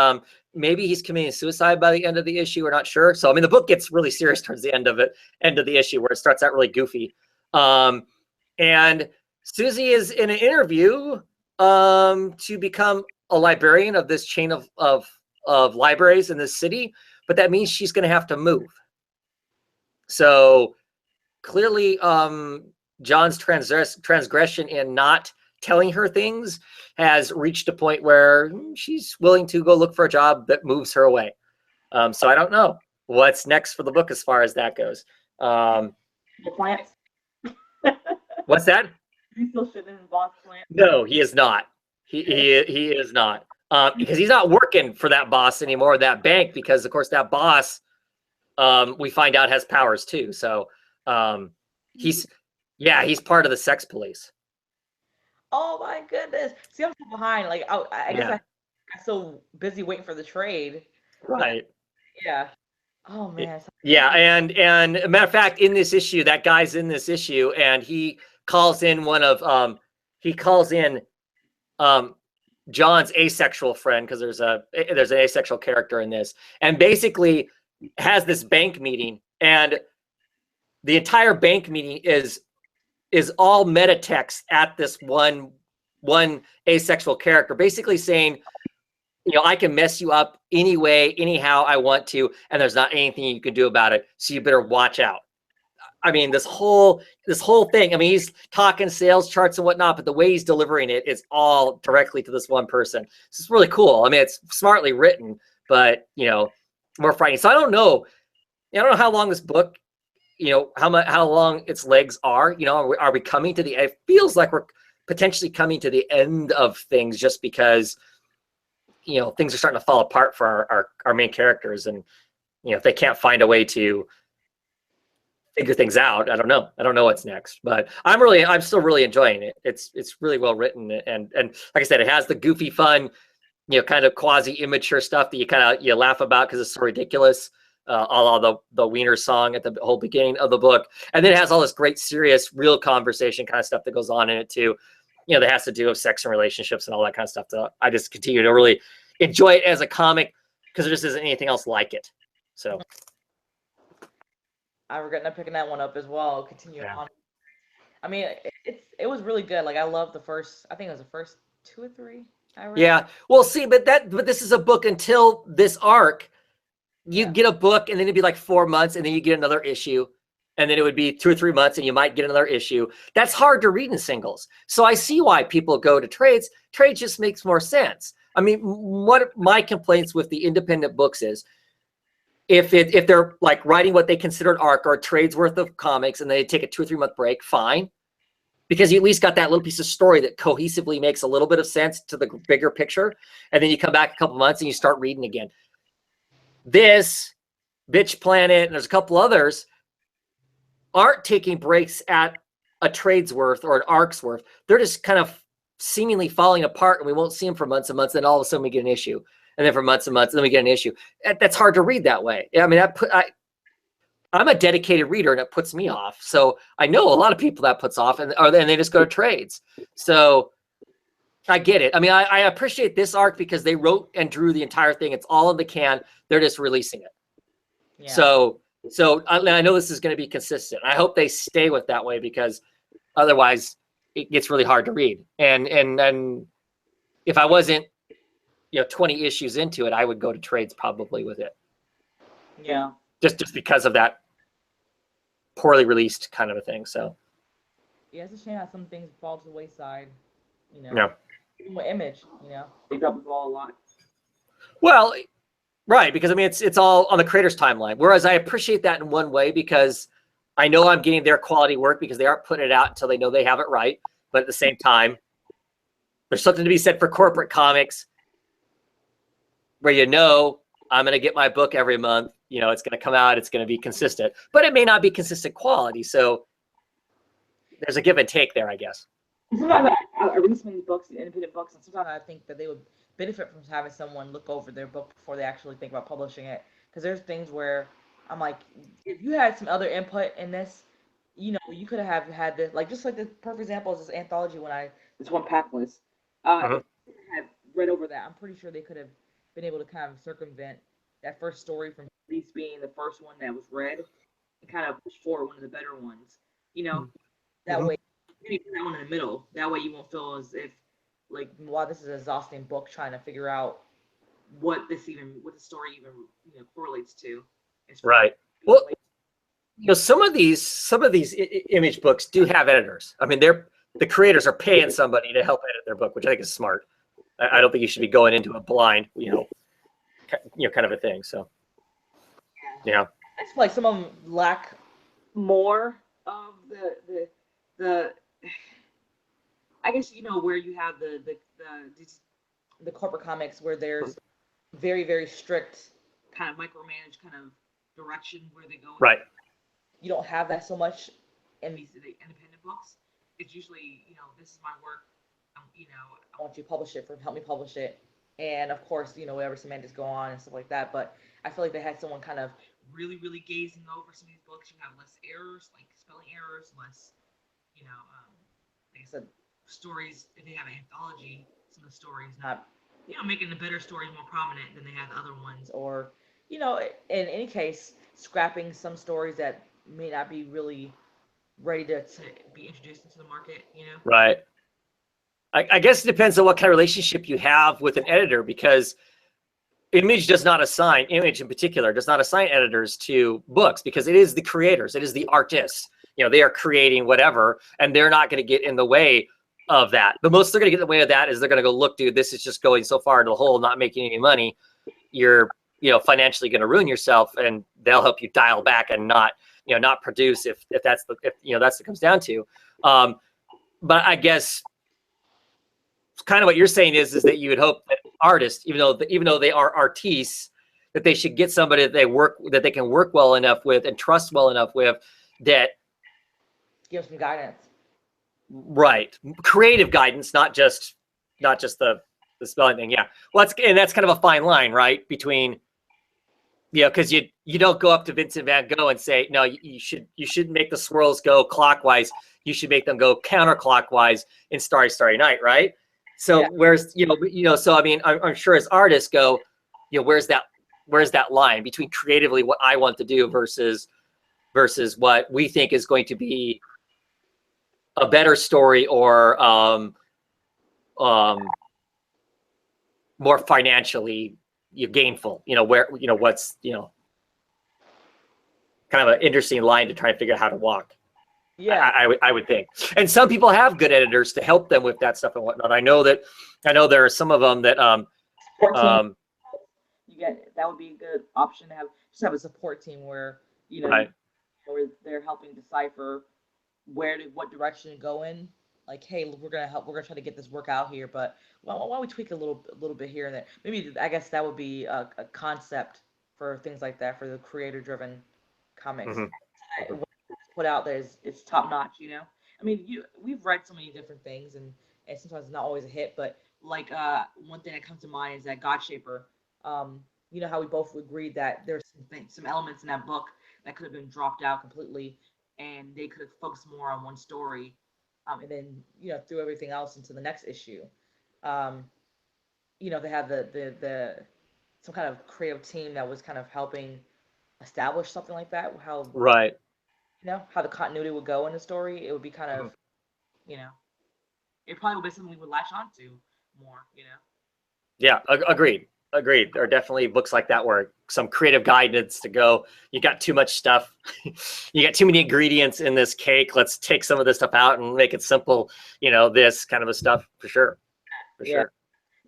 maybe he's committing suicide by the end of the issue. We're not sure. So I mean, the book gets really serious towards the end of the issue, where it starts out really goofy. And Susie is in an interview to become a librarian of this chain of libraries in this city, but that means she's going to have to move. So clearly, John's transgression in not telling her things has reached a point where she's willing to go look for a job that moves her away. So I don't know what's next for the book as far as that goes. The plants. What's that? He's still sitting in boss plant. No, he is not. He is not. Because he's not working for that boss anymore, that bank, because of course that boss, we find out, has powers too. So he's part of the sex police. Oh my goodness. See, I'm so behind. Like I guess I'm so busy waiting for the trade. Right. Yeah. Oh man. Yeah, and a matter of fact, in this issue, that guy's in this issue, and he calls in John's asexual friend, because there's an asexual character in this, and basically has this bank meeting, and the entire bank meeting is all meta text at this one asexual character, basically saying, I can mess you up anyway, anyhow I want to, and there's not anything you can do about it. So you better watch out. I mean, this whole thing, I mean, he's talking sales charts and whatnot, but the way he's delivering it is all directly to this one person. So it's really cool. I mean, it's smartly written, but, more frightening. So I don't know how long this book, how long its legs are. Are we coming to it feels like we're potentially coming to the end of things, just because things are starting to fall apart for our main characters, and if they can't find a way to figure things out, I don't know what's next. But I'm still really enjoying it. It's really well written, and like I said, it has the goofy, fun, kind of quasi immature stuff that you laugh about because it's so ridiculous. All the Wiener song at the whole beginning of the book, and then it has all this great, serious, real conversation kind of stuff that goes on in it too. That has to do with sex and relationships and all that kind of stuff. So I just continue to really enjoy it as a comic because there just isn't anything else like it. So I regret not picking that one up as well. Continue on. I mean, it was really good. Like I love the first. I think it was the first 2 or 3. I read. Yeah. Well, see, but this is a book until this arc. You get a book, and then it'd be like 4 months, and then you get another issue. And then it would be 2 or 3 months, and you might get another issue. That's hard to read in singles. So I see why people go to trades. Trade just makes more sense. I mean, one of my complaints with the independent books is if they're like writing what they consider an arc or a trade's worth of comics and they take a 2 or 3 month break, fine. Because you at least got that little piece of story that cohesively makes a little bit of sense to the bigger picture. And then you come back a couple months and you start reading again. This, Bitch Planet, and there's a couple others aren't taking breaks at a trade's worth or an arc's worth. They're just kind of seemingly falling apart and we won't see them for months and months. Then all of a sudden we get an issue. And then for months and months, and then we get an issue. That's hard to read that way. I mean, I'm a dedicated reader and it puts me off. So I know a lot of people that puts off and they just go to trades. So I get it. I mean, I appreciate this arc because they wrote and drew the entire thing. It's all in the can. They're just releasing it. Yeah. So I know this is going to be consistent. I hope they stay with that way because otherwise it gets really hard to read. And if I wasn't, 20 issues into it, I would go to trades probably with it. Yeah. Just because of that poorly released kind of a thing. So yeah, it's a shame how some things fall to the wayside. Yeah. Even with Image, they drop the ball a lot. Well, right, because I mean it's all on the creator's timeline. Whereas I appreciate that in one way because I know I'm getting their quality work because they aren't putting it out until they know they have it right. But at the same time, there's something to be said for corporate comics where I'm going to get my book every month. It's going to come out. It's going to be consistent, but it may not be consistent quality. So there's a give and take there, I guess. Sometimes I read some of these books, independent books, and sometimes I think that they would benefit from having someone look over their book before they actually think about publishing it. Because there's things where I'm like, if you had some other input in this, you could have had this, just like the perfect example is this anthology this one Pathless. I had read over that. I'm pretty sure they could have been able to kind of circumvent that first story from at least being the first one that was read and kind of push forward one of the better ones. That way, maybe put that one in the middle. That way you won't feel as if, wow, this is an exhausting book trying to figure out what the story even correlates to. Right. Well, some of these Image books do have editors. I mean, the creators are paying somebody to help edit their book, which I think is smart. I don't think you should be going into it blind, kind of a thing. So, yeah. I feel like some of them lack more of the I guess where you have the corporate comics where there's very, very strict kind of micromanaged kind of direction where they go. Right. You don't have that so much in the independent books. It's usually this is my work. I want you to publish it, help me publish it, and of course whatever semantics go on and stuff like that. But I feel like they had someone kind of really, really gazing over some of these books. You have less errors, like spelling errors, less like I said, stories. If they have an anthology, some of the stories not making the better stories more prominent than they have the other ones, or in any case scrapping some stories that may not be really ready to be introduced into the market. Right. I guess it depends on what kind of relationship you have with an editor, because Image in particular does not assign editors to books because it is the creators, it is the artists. They are creating whatever, and they're not going to get in the way of that. The most they're going to get in the way of that is they're going to go, look, dude, this is just going so far into the hole, not making any money. You're, financially going to ruin yourself, and they'll help you dial back and not produce if that's that's what it comes down to. But I guess kind of what you're saying is that you would hope that artists, even though they are artistes, that they should get somebody that they can work well enough with and trust well enough with that give some guidance. Right. Creative guidance, not just the spelling thing. Yeah. Well, that's kind of a fine line, right? Between, because you don't go up to Vincent Van Gogh and say, no, you should make the swirls go clockwise. You should make them go counterclockwise in Starry, Starry Night, right? So where's, so I mean, I'm sure as artists go, where's that line between creatively what I want to do versus what we think is going to be a better story or more financially gainful, what's, kind of an interesting line to try and figure out how to walk. Yeah, I would think. And some people have good editors to help them with that stuff and whatnot. I know there are some of them that support team. Um, You get that would be a good option to have. Just have a support team where right. where they're helping decipher what direction to go in. Like, hey, we're gonna help. We're gonna try to get this work out here, but why don't we tweak a little bit here and there? Maybe I guess that would be a concept for things like that for the creator-driven comics. Mhm. What it's put out there is it's top notch. I mean, we've read so many different things, and sometimes it's not always a hit. But like one thing that comes to mind is that Godshaper. You know how we both agreed that there's some elements in that book that could have been dropped out completely, and they could have focused more on one story, and then threw everything else into the next issue. Um, they have the some kind of creative team that was kind of helping establish something like that. Right. How the continuity would go in the story. It would be kind Mhm. of you know it probably would be something we would latch onto more. Yeah, agreed. Agreed. There are definitely books like that where some creative guidance to go, you got too much stuff. You got too many ingredients in this cake. Let's take some of this stuff out and make it simple. This kind of a stuff for sure. For Yeah. sure.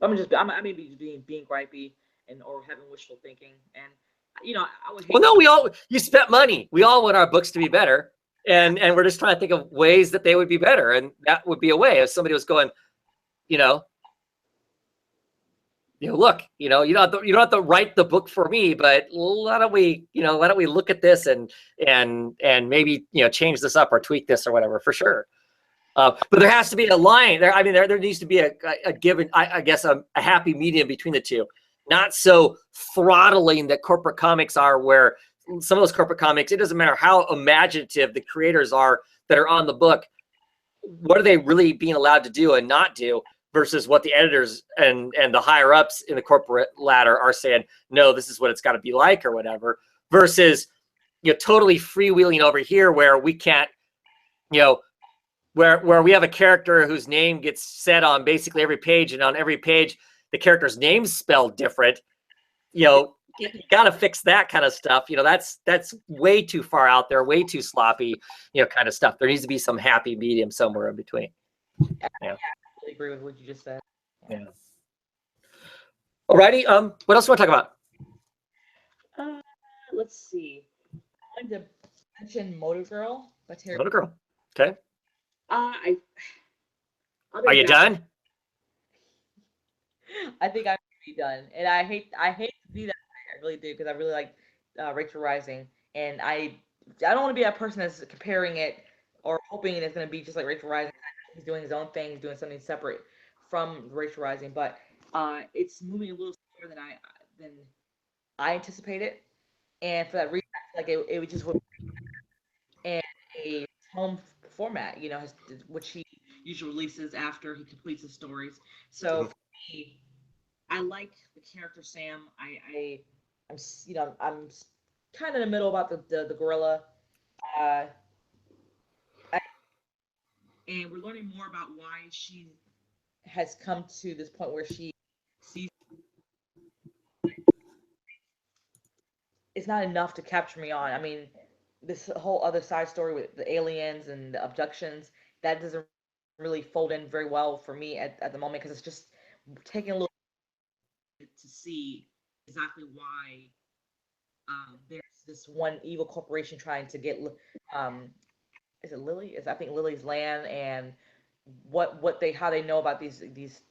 I may be being gripey or having wishful thinking, and I would hate. Well, no, you spent money. We all want our books to be better. And we're just trying to think of ways that they would be better. And that would be a way if somebody was going, look, you don't have to write the book for me, but why don't we look at this and maybe change this up or tweak this or whatever, for sure. But there has to be a line there. I mean, there needs to be a given, I guess, a happy medium between the two. Not so throttling that corporate comics are, where some of those corporate comics, it doesn't matter how imaginative the creators are that are on the book. What are they really being allowed to do and not do? Versus what the editors and the higher ups in the corporate ladder are saying, no, this is what it's got to be like or whatever, versus, totally freewheeling over here where we can't, where we have a character whose name gets said on basically every page, and on every page, the character's name's spelled different. You got to fix that kind of stuff. That's way too far out there, way too sloppy, kind of stuff. There needs to be some happy medium somewhere in between. Yeah. I agree with what you just said. Yeah. Alrighty. What else do you want to talk about? Let's see. I wanted to mention Motor Girl by Terry. Motor Girl. Okay. Are you done? I think I'm pretty done, and I hate to do that. I really do, because I really like Rachel Rising, and I don't want to be that person that's comparing it or hoping it's going to be just like Rachel Rising. He's doing his own thing, he's doing something separate from Rachel Rising, but it's moving a little slower than I anticipated, and for that reason, like it would just and a home format, which he usually releases after he completes his stories. So for me, I like the character Sam. I'm kind of in the middle about the gorilla. And we're learning more about why she has come to this point where she sees it's not enough to capture me on. I mean, this whole other side story with the aliens and the abductions, that doesn't really fold in very well for me at the moment, because it's just taking a little to see exactly why there's this one evil corporation trying to get is it Lily? I think Lily's land, and how they know about these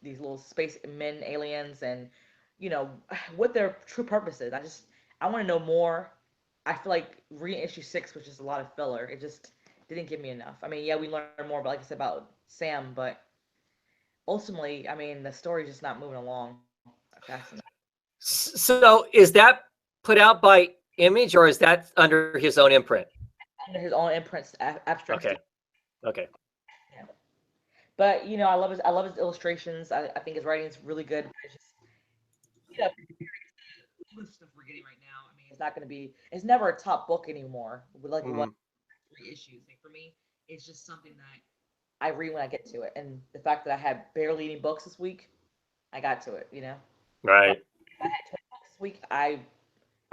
little space men aliens, and what their true purpose is. I want to know more. I feel like reading issue 6, which is a lot of filler, it just didn't give me enough. I mean, yeah, we learned more, but like I said, about Sam, but ultimately, I mean, the story's just not moving along fast enough. So is that put out by Image, or is that under his own imprint? Under his own imprints, abstract. Okay. Yeah. But I love his illustrations. I think his writing is really good. It's just the stuff we're getting right now. I mean, it's not going to be. It's never a top book anymore. Like what 3 issues. Like for me, it's just something that I read when I get to it. And the fact that I had barely any books this week, I got to it. Right. If I had 20 books this week, I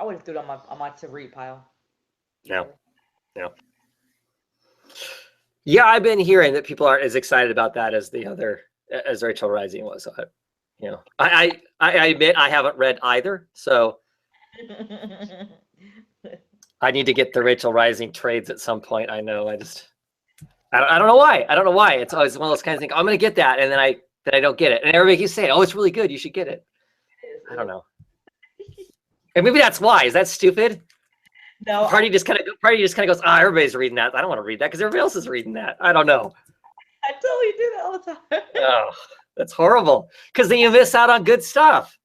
would have threw it on my to read pile. Yeah. Yeah, I've been hearing that people aren't as excited about that as Rachel Rising was. you know, I admit I haven't read either, so I need to get the Rachel Rising trades at some point. I know. I don't know why. I don't know why. It's always one of those kinds of things. I'm gonna get that, and then I don't get it, and everybody keeps saying, "Oh, it's really good. You should get it." I don't know. And maybe that's why. Is that stupid? No, Party just kind of goes, ah, everybody's reading that. I don't want to read that because everybody else is reading that. I don't know. I totally do that all the time. Oh, that's horrible. Because then you miss out on good stuff.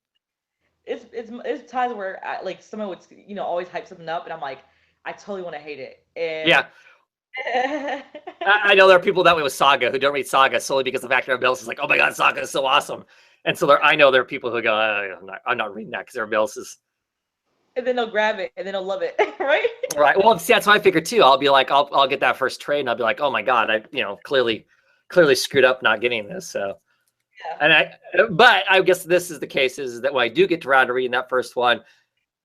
It's times where like someone would always hype something up, and I'm like, I totally want to hate it. And Yeah. I know there are people that way with Saga who don't read Saga solely because the fact that everybody else is like, oh my God, Saga is so awesome. And so I know there are people who go, I'm not reading that because everybody else is. And then they'll grab it and then they'll love it, right? Right. Well, see, that's what I figured too. I'll be like, I'll get that first trade and I'll be like, oh my God, I clearly screwed up not getting this. So, Yeah. but I guess this is the case is that when I do get around to reading that first one,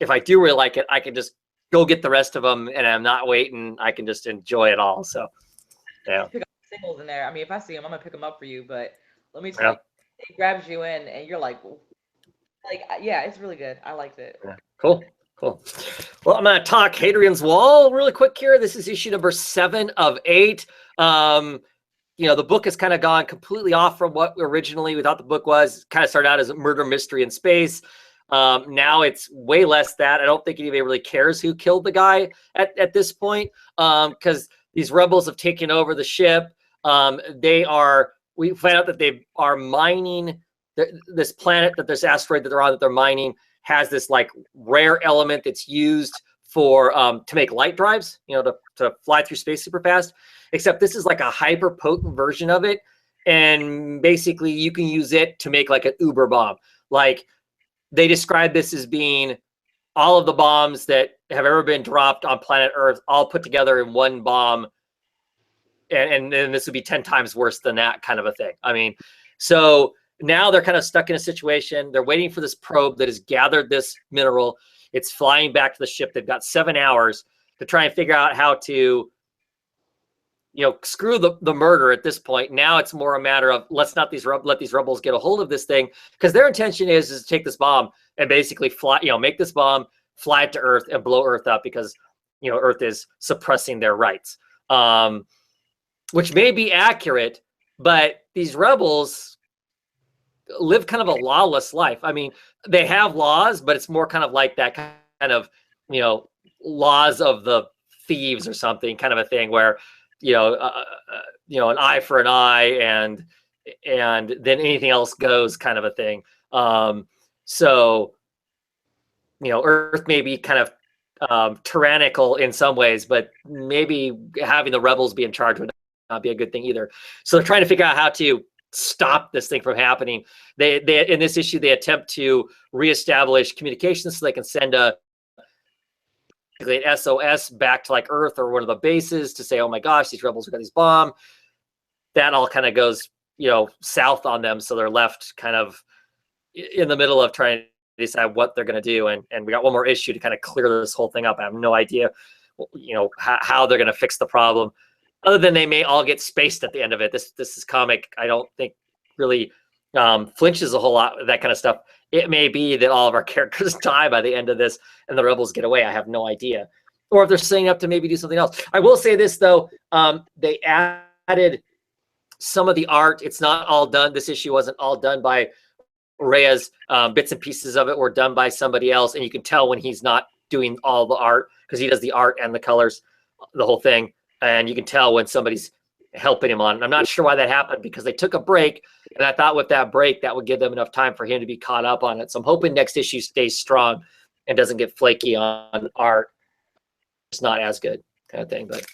if I do really like it, I can just go get the rest of them and I'm not waiting. I can just enjoy it all. So, yeah. Pick up singles in there. I mean, if I see them, I'm gonna pick them up for you. But let me tell you, it grabs you in, and you're like, yeah, it's really good. I liked it. Yeah. Cool. Well, I'm going to talk Hadrian's Wall really quick here. This is issue number 7 of 8. The book has kind of gone completely off from what originally we thought the book was. Kind of started out as a murder mystery in space. Now it's way less that. I don't think anybody really cares who killed the guy at this point, because these rebels have taken over the ship. We find out that they are mining this planet, that this asteroid that they're on, that they're mining, has this like rare element that's used for to make light drives, to fly through space super fast. Except this is like a hyper potent version of it, and basically you can use it to make like an uber bomb. Like they describe this as being all of the bombs that have ever been dropped on planet Earth, all put together in one bomb, and this would be 10 times worse than that kind of a thing. I mean, so now they're kind of stuck in a situation. They're waiting for this probe that has gathered this mineral. It's flying back to the ship. They've got 7 hours to try and figure out how to, screw the murder at this point. Now it's more a matter of let's not let these rebels get a hold of this thing, because their intention is to take this bomb and basically fly, make this bomb, fly it to Earth and blow Earth up because, Earth is suppressing their rights, which may be accurate, but these rebels live kind of a lawless life. I mean, they have laws, but it's more kind of like that kind of, laws of the thieves or something kind of a thing where, an eye for an eye and then anything else goes kind of a thing. So, Earth may be kind of tyrannical in some ways, but maybe having the rebels be in charge would not be a good thing either. So they're trying to figure out how to stop this thing from happening. They in this issue, they attempt to reestablish communications so they can send an SOS back to like Earth or one of the bases to say, oh my gosh, these rebels have got these bomb. That all kind of goes, south on them. So they're left kind of in the middle of trying to decide what they're going to do. And we got one more issue to kind of clear this whole thing up. I have no idea, how they're going to fix the problem, other than they may all get spaced at the end of it. This is comic, I don't think really flinches a whole lot with that kind of stuff. It may be that all of our characters die by the end of this and the rebels get away. I have no idea. Or if they're setting up to maybe do something else. I will say this, though. They added some of the art. It's not all done. This issue wasn't all done by Reyes. Bits and pieces of it were done by somebody else. And you can tell when he's not doing all the art, because he does the art and the colors, the whole thing. And you can tell when somebody's helping him on it. I'm not sure why that happened, because they took a break, and I thought with that break that would give them enough time for him to be caught up on it. So I'm hoping next issue stays strong and doesn't get flaky on art. It's not as good kind of thing, but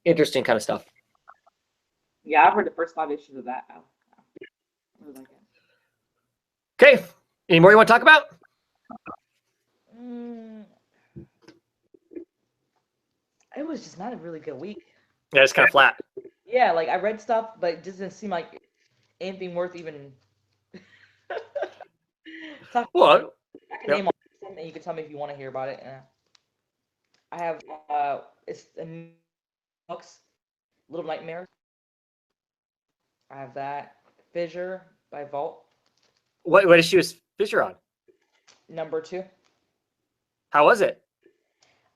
interesting kind of stuff. Yeah, I've read the first 5 issues of that. I really like it. Okay, any more you want to talk about? It was just not a really good week. Yeah, it's kind of flat. Yeah, like I read stuff, but it just didn't seem like anything worth even. Well, I can name all them, and you can tell me if you want to hear about it. I have it's books, Little Nightmares. I have that Fissure by Vault. What issue is Fisher on? Number 2. How was it?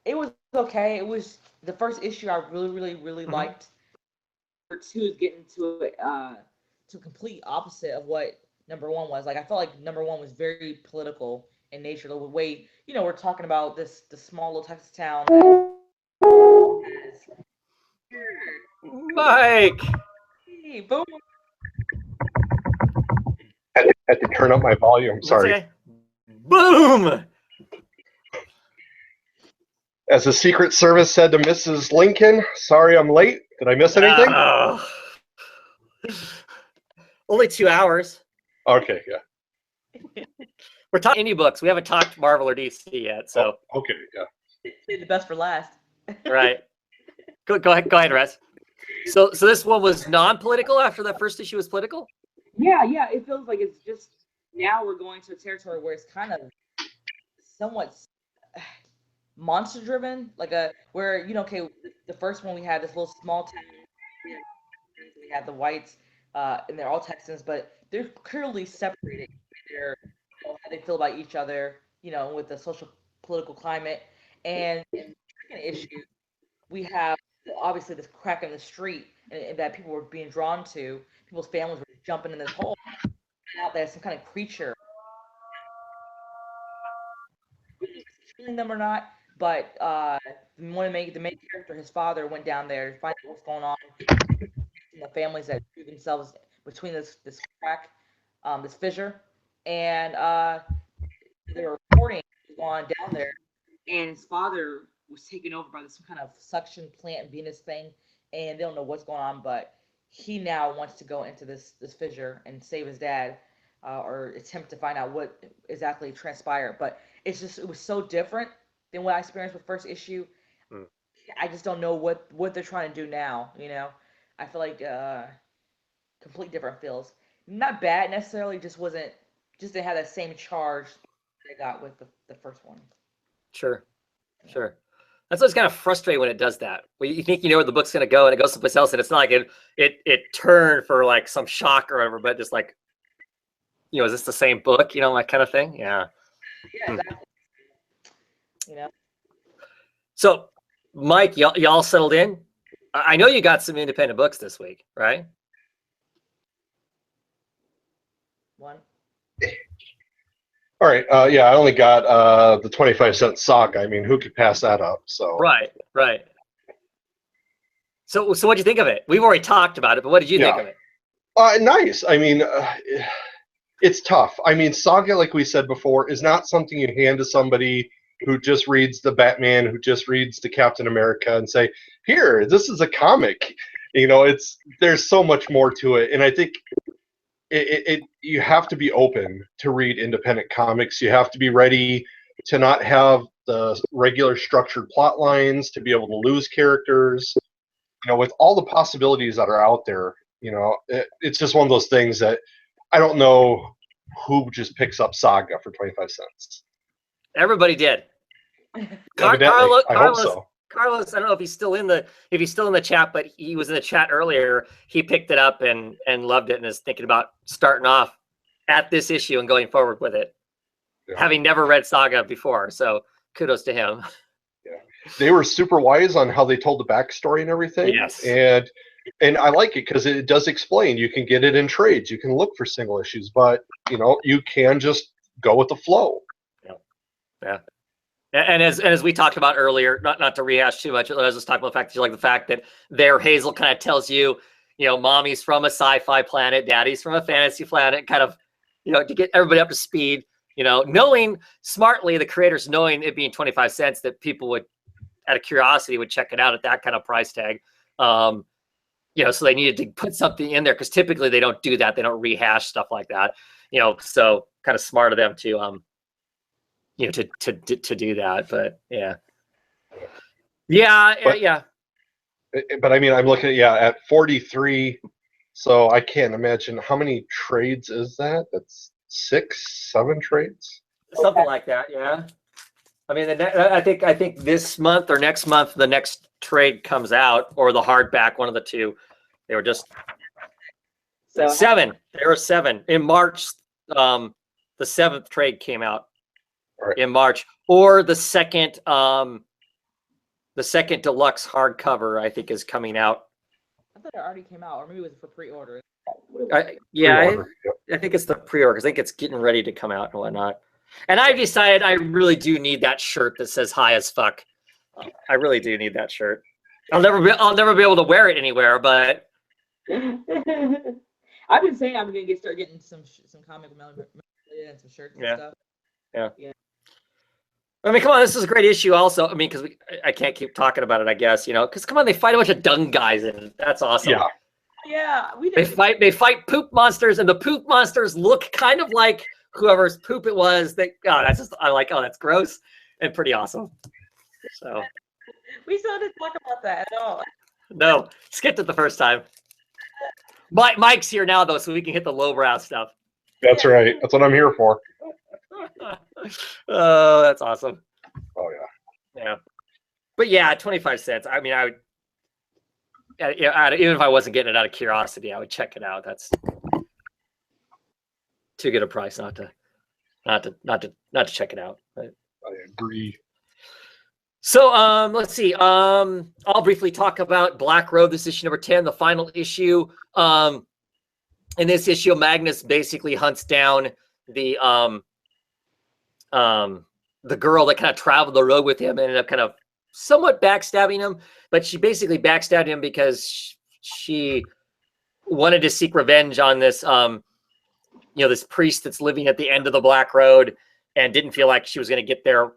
It was okay. It was the first issue I really Mhm. liked. Number 2 is getting to it to a complete opposite of what number 1 was. Like I felt like number 1 was very political in nature. The way, you know, we're talking about the small little Texas town that has Mike. hey, boom. Had to turn up my volume. Sorry. Okay. Boom. As the Secret Service said to Mrs. Lincoln, sorry I'm late. Did I miss anything? Oh. Only 2 hours. Okay, yeah. We're talking indie books. We haven't talked Marvel or DC yet, so Okay, yeah. Save the best for last. right. Go ahead, Rez. So this one was non-political after that first issue was political? Yeah, it feels like it's just now we're going to a territory where it's kind of somewhat monster driven, like where, you know, okay, the first one we had this little small town, we had the whites, and they're all Texans, but they're clearly separated. They're, you know, how they feel about each other, you know, with the social political climate. And in the second issue, we have obviously this crack in the street and that people were being drawn to. People's families were jumping in this hole. Out there, some kind of creature. Killing them or not, but the main character, his father, went down there to find out what's going on. And the families that threw themselves between this crack, this fissure, and they were reporting on down there, and his father was taken over by some kind of suction plant Venus thing, and they don't know what's going on, but he now wants to go into this fissure and save his dad, or attempt to find out what exactly transpired. But it was so different than what I experienced with first issue. I just don't know what they're trying to do now. You know, I feel like complete different feels. Not bad necessarily, just didn't have that same charge that I got with the first one. Sure. That's what's kind of frustrating when it does that. When you think you know where the book's going to go and it goes someplace else, and it's not like it turned for like some shock or whatever, but just like, you know, is this the same book? You know, that kind of thing. Yeah. Yeah, exactly. You know. So, Mike, y'all settled in? I know you got some independent books this week, right? One. All right. Yeah, I only got the 25-cent sock. I mean, who could pass that up? So Right. So what'd you think of it? We've already talked about it, but what did you think of it? Nice. I mean, it's tough. I mean, Saga, like we said before, is not something you hand to somebody who just reads the Batman, who just reads the Captain America, and say, "Here, this is a comic." You know, there's so much more to it, and I think you have to be open to read independent comics. You have to be ready to not have the regular structured plot lines, to be able to lose characters. You know, with all the possibilities that are out there, you know, it's just one of those things that I don't know who just picks up Saga for 25 cents. Everybody did. Evidently, I hope so. Carlos, I don't know if he's still in the chat, but he was in the chat earlier. He picked it up and loved it and is thinking about starting off at this issue and going forward with it, having never read Saga before. So kudos to him. Yeah, they were super wise on how they told the backstory and everything. Yes, and I like it because it does explain. You can get it in trades. You can look for single issues, but you know you can just go with the flow. Yeah. And as we talked about earlier, not to rehash too much, let's just talk about the fact that you like the fact that there Hazel kind of tells you, you know, mommy's from a sci-fi planet, daddy's from a fantasy planet, kind of, you know, to get everybody up to speed, you know, knowing smartly, the creators knowing it being 25 cents that people would, out of curiosity, would check it out at that kind of price tag. You know, so they needed to put something in there because typically they don't do that. They don't rehash stuff like that, you know, so kind of smart of them to, you know, to do that, but yeah. But I mean, I'm looking at 43, so I can't imagine how many trades is that. That's 6, 7 trades, something like that. Yeah, I mean, I think this month or next month the next trade comes out, or the hardback, one of the two. They were just 7. There were 7 in March. the 7th trade came out Right. in March, or the second deluxe hardcover, I think, is coming out. I thought it already came out, or maybe it was for pre-order. Yeah, Pre-order, yep. I think it's the pre-order, 'cause I think it's getting ready to come out and whatnot. And I decided I really do need that shirt that says "high as fuck." I really do need that shirt. I'll never be able to wear it anywhere, but I've been saying I'm gonna start getting some comic memorabilia and some shirts and Yeah. stuff. I mean, come on, this is a great issue. Also, I mean, because I can't keep talking about it, I guess, because come on, they fight a bunch of dung guys, and that's awesome. Yeah. Yeah, we They did. fight poop monsters, and the poop monsters look kind of like whoever's poop it was. I'm like, oh, that's gross and pretty awesome. So We still didn't talk about that at all. no, skipped it the first time. Mike's here now though, so we can hit the lowbrow stuff. That's right. That's what I'm here for. Oh, that's awesome. Oh yeah. Yeah, but yeah, 25 cents. I mean, I would. Yeah, even if I wasn't getting it out of curiosity, I would check it out. That's too good a price not to check it out. But, I agree. so let's see. I'll briefly talk about Black Road. This issue number 10, the final issue. In this issue, Magnus basically hunts down the girl that kind of traveled the road with him and ended up kind of somewhat backstabbing him, but she basically backstabbed him because she wanted to seek revenge on this this priest that's living at the end of the Black Road and didn't feel like she was going to get there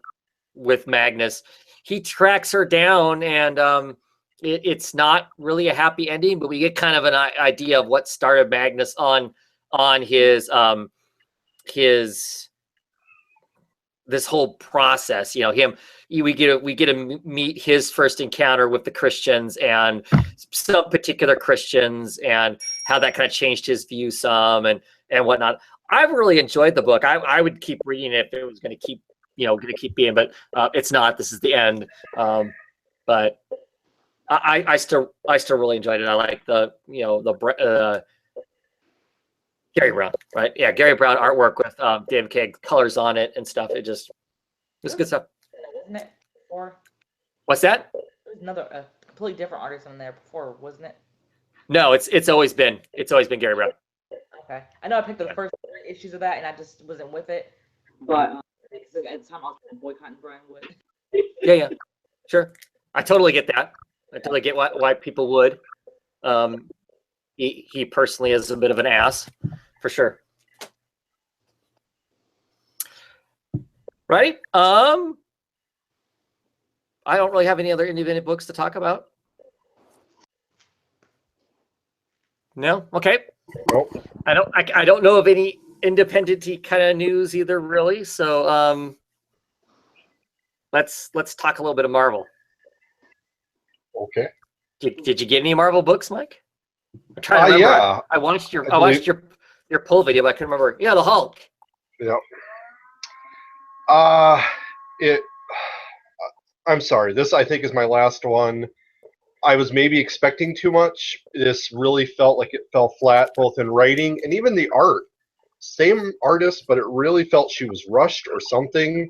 with Magnus. He tracks her down, and it's not really a happy ending, but we get kind of an idea of what started Magnus on his this whole process. We get to meet his first encounter with the Christians and some particular Christians and how that kind of changed his view some and whatnot. I've really enjoyed the book. I would keep reading it if it was going to keep being, but it's not. This is the end. But I still really enjoyed it. I like the Gary Brown, right? Yeah, Gary Brown artwork with David Keg colors on it and stuff. It's good stuff. Wasn't it before? What's that? There was another completely different artist on there before, wasn't it? No, it's always been Gary Brown. Okay, I know I picked up the first 3 issues of that, and I just wasn't with it. But at the time, I was boycotting Brian Wood. Yeah, sure. I totally get that. I totally get why people would. He personally is a bit of an ass, for sure. Right? I don't really have any other independent books to talk about. No? Okay. Nope. I don't know of any independent-y kind of news either, really. So let's talk a little bit of Marvel. Okay. Did you get any Marvel books, Mike? I'm trying to remember. Yeah. I watched your poll video, but I couldn't remember. Yeah, the Hulk. Yep. I'm sorry. This, I think, is my last one. I was maybe expecting too much. This really felt like it fell flat, both in writing and even the art. Same artist, but it really felt she was rushed or something.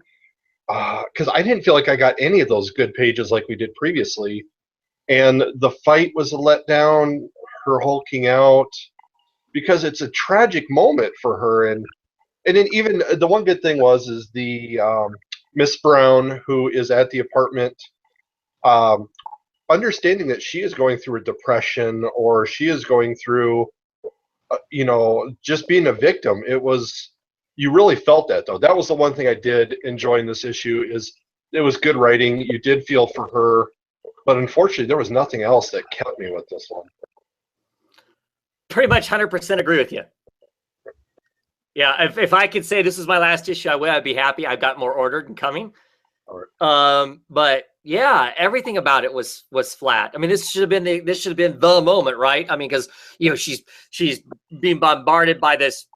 Because I didn't feel like I got any of those good pages like we did previously. And the fight was a letdown, her hulking out, because it's a tragic moment for her. And then even the one good thing is the Miss Brown, who is at the apartment, understanding that she is going through a depression or she is going through, just being a victim. You really felt that, though. That was the one thing I did enjoy in this issue, is it was good writing. You did feel for her, but unfortunately there was nothing else that kept me with this one. Pretty much 100% agree with you. Yeah, if I could say this is my last issue, I'd be happy. I've got more ordered and coming. All right. But yeah, everything about it was flat. I mean, this should have been the moment, right? I mean, because she's being bombarded by this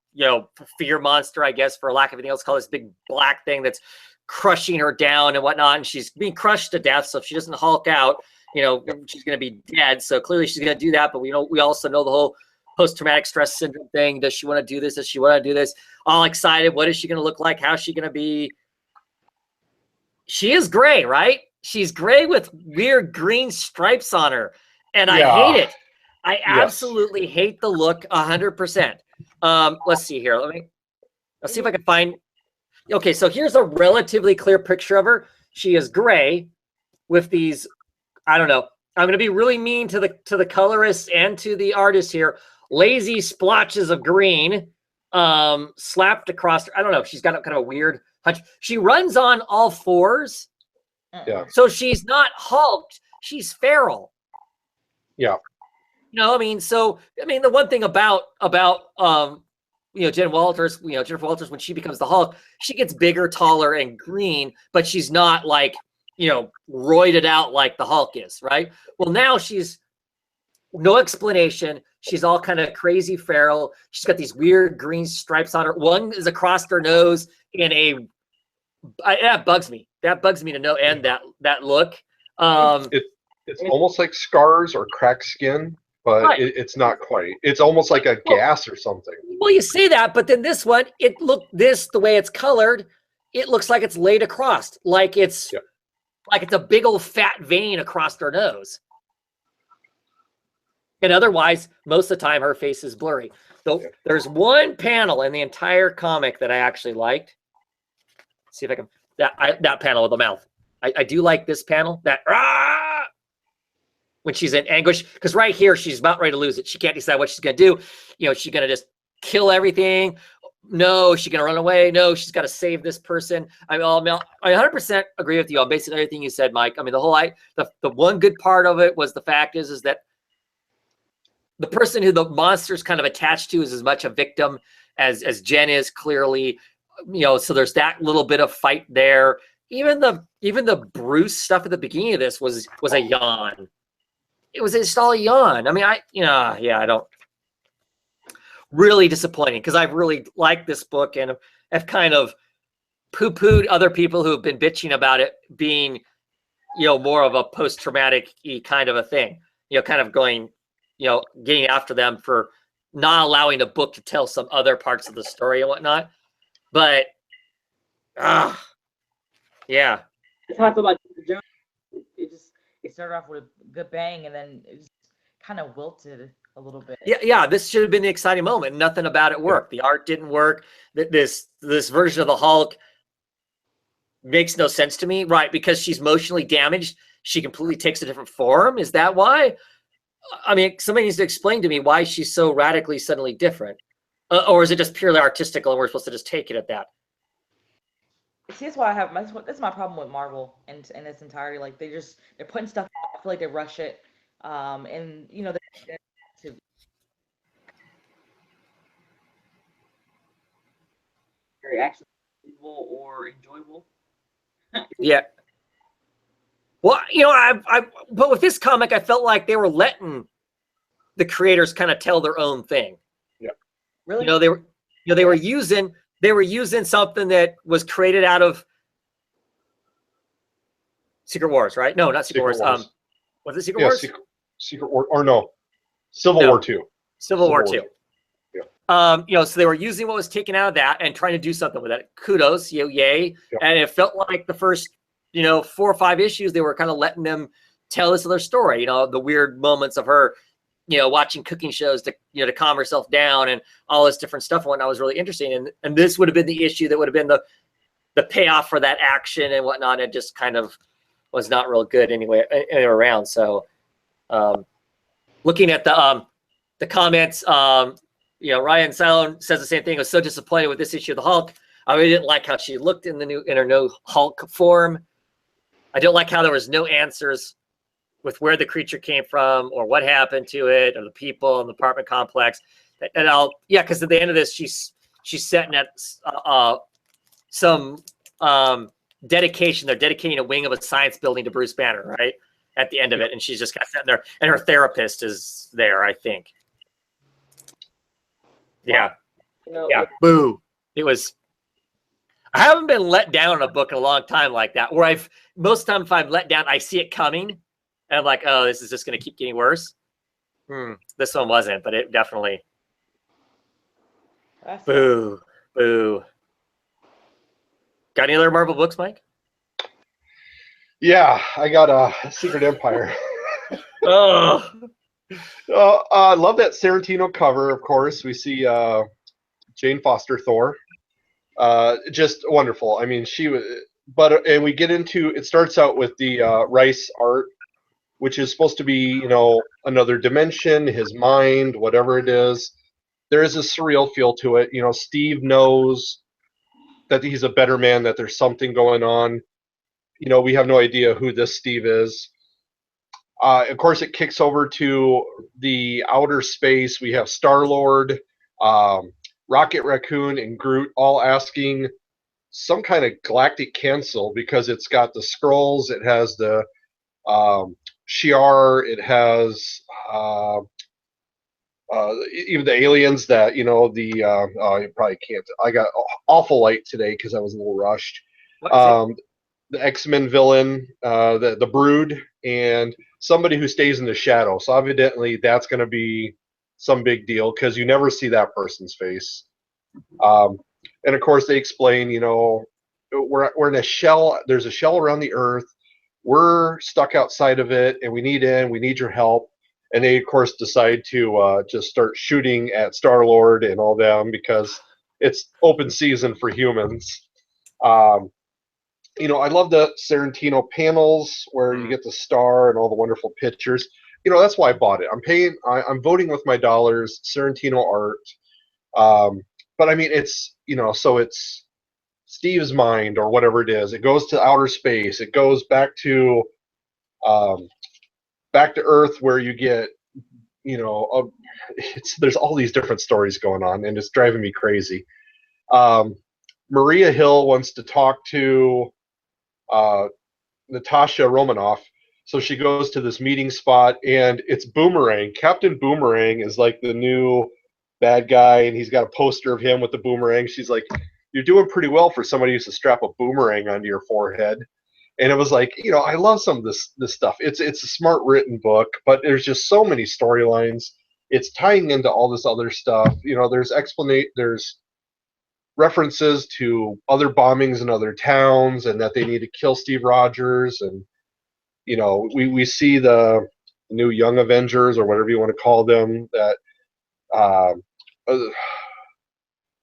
fear monster, I guess, for lack of anything else, called this big black thing that's crushing her down and whatnot, and she's being crushed to death. So if she doesn't Hulk out, she's going to be dead. So clearly she's going to do that. But we also know the whole post-traumatic stress syndrome thing. Does she want to do this? Does she want to do this? All excited. What is she going to look like? How's she going to be? She is gray, right? She's gray with weird green stripes on her. And I hate it. I absolutely hate the look 100%. Let's see here. Let's see if I can find. Okay, so here's a relatively clear picture of her. She is gray with these, I don't know. I'm going to be really mean to the colorist and to the artist here. Lazy splotches of green slapped across her. I don't know. She's got kind of a weird hunch. She runs on all fours. Yeah. So she's not hulked. She's feral. Yeah. I mean, the one thing about Jennifer Walters, when she becomes the Hulk, she gets bigger, taller, and green, but she's not like, roided out like the Hulk is, right? Well, now she's no explanation. She's all kind of crazy feral. She's got these weird green stripes on her. One is across her nose in that bugs me. That bugs me to no end, that look. It's almost like scars or cracked skin, but right. It's not quite. It's almost like a gas or something. Well, you say that, but then this one, the way it's colored, it looks like it's laid across, like it's a big old fat vein across her nose. And otherwise, most of the time, her face is blurry. Though there's one panel in the entire comic that I actually liked. Let's see if I can that panel with the mouth. I do like this panel. When she's in anguish, because right here she's about ready to lose it. She can't decide what she's gonna do. She's gonna just kill everything. No, she's gonna run away. No, she's got to save this person. I 100% agree with you on basically everything you said, Mike. I mean, the one good part of it was the fact is that the person who the monster's kind of attached to is as much a victim as Jen is, clearly. So there's that little bit of fight there. Even the Bruce stuff at the beginning of this was a yawn. It was just all a yawn. I mean, I don't. Really disappointing, because I've really liked this book and have kind of poo-pooed other people who have been bitching about it being, more of a post-traumatic kind of a thing. Kind of going, getting after them for not allowing the book to tell some other parts of the story and whatnot. But, yeah. That's how I feel about Jones. It started off with a good bang, and then it just kind of wilted a little bit. Yeah. This should have been the exciting moment. Nothing about it worked. The art didn't work. This version of the Hulk makes no sense to me, right? Because she's emotionally damaged. She completely takes a different form. Is that why? I mean, somebody needs to explain to me why she's so radically suddenly different, or is it just purely artistical and we're supposed to just take it at that? See, that's why that's my problem with Marvel and its entirety. Like they're putting stuff out. I feel like they rush it, and very actually or enjoyable. Yeah. Well, but with this comic, I felt like they were letting the creators kind of tell their own thing. Yeah. Really? They were using something that was created out of Secret Wars, right? No, not Secret Wars. Was it Secret Wars? Secret War, or no, Civil War II. Civil War II. Yeah. So they were using what was taken out of that and trying to do something with it. Kudos, yay. Yeah. And it felt like the first, 4 or 5 issues, they were kind of letting them tell this other story. The weird moments of her, watching cooking shows to, to calm herself down and all this different stuff. And whatnot was really interesting. And this would have been the issue that would have been the payoff for that action and whatnot. It just kind of was not real good anyway around. So, looking at the comments, Ryan Salon says the same thing. I was so disappointed with this issue of the Hulk. I really didn't like how she looked in her new Hulk form. I don't like how there was no answers with where the creature came from or what happened to it or the people in the apartment complex. And because at the end of this, she's setting at some dedication. They're dedicating a wing of a science building to Bruce Banner, right? At the end of it. And she's just kind of sitting there, and her therapist is there, I think. Yeah. Yeah. Boo. It was. I haven't been let down in a book in a long time like that, where most of the time if I'm let down, I see it coming and I'm like, oh, this is just going to keep getting worse. This one wasn't, but it definitely. That's Boo. Boo. Got any other Marvel books, Mike? Yeah, I got a Secret Empire. Oh. I love that Sorrentino cover. Of course, we see Jane Foster Thor. Just wonderful. I mean, she was. But and we get into it. Starts out with the Rice art, which is supposed to be, another dimension, his mind, whatever it is. There is a surreal feel to it. Steve knows that he's a better man, that there's something going on. We have no idea who this Steve is. Of course, it kicks over to the outer space. We have Star-Lord, Rocket Raccoon, and Groot all asking some kind of galactic cancel because it's got the scrolls, it has the Shi'ar, it has even the aliens that, you probably can't. I got awful light today because I was a little rushed. The X-Men villain, the Brood, and somebody who stays in the shadow. So evidently that's going to be some big deal because you never see that person's face. And of course they explain, we're in a shell. There's a shell around the Earth. We're stuck outside of it, and we need your help. And they, of course, decide to just start shooting at Star-Lord and all them because it's open season for humans. I love the Sorrentino panels where you get the star and all the wonderful pictures. That's why I bought it. I'm voting with my dollars, Sorrentino art. But I mean, it's, so it's Steve's mind or whatever it is. It goes to outer space. It goes back to Earth where you get, there's all these different stories going on and it's driving me crazy. Maria Hill wants to talk to Natasha Romanoff. So she goes to this meeting spot and it's Boomerang. Captain Boomerang is like the new bad guy and he's got a poster of him with the boomerang. She's like, you're doing pretty well for somebody who used to strap a boomerang onto your forehead. And it was like, I love some of this stuff. It's a smart written book, but there's just so many storylines. It's tying into all this other stuff. There's references to other bombings in other towns and that they need to kill Steve Rogers. And, we see the new Young Avengers or whatever you want to call them that,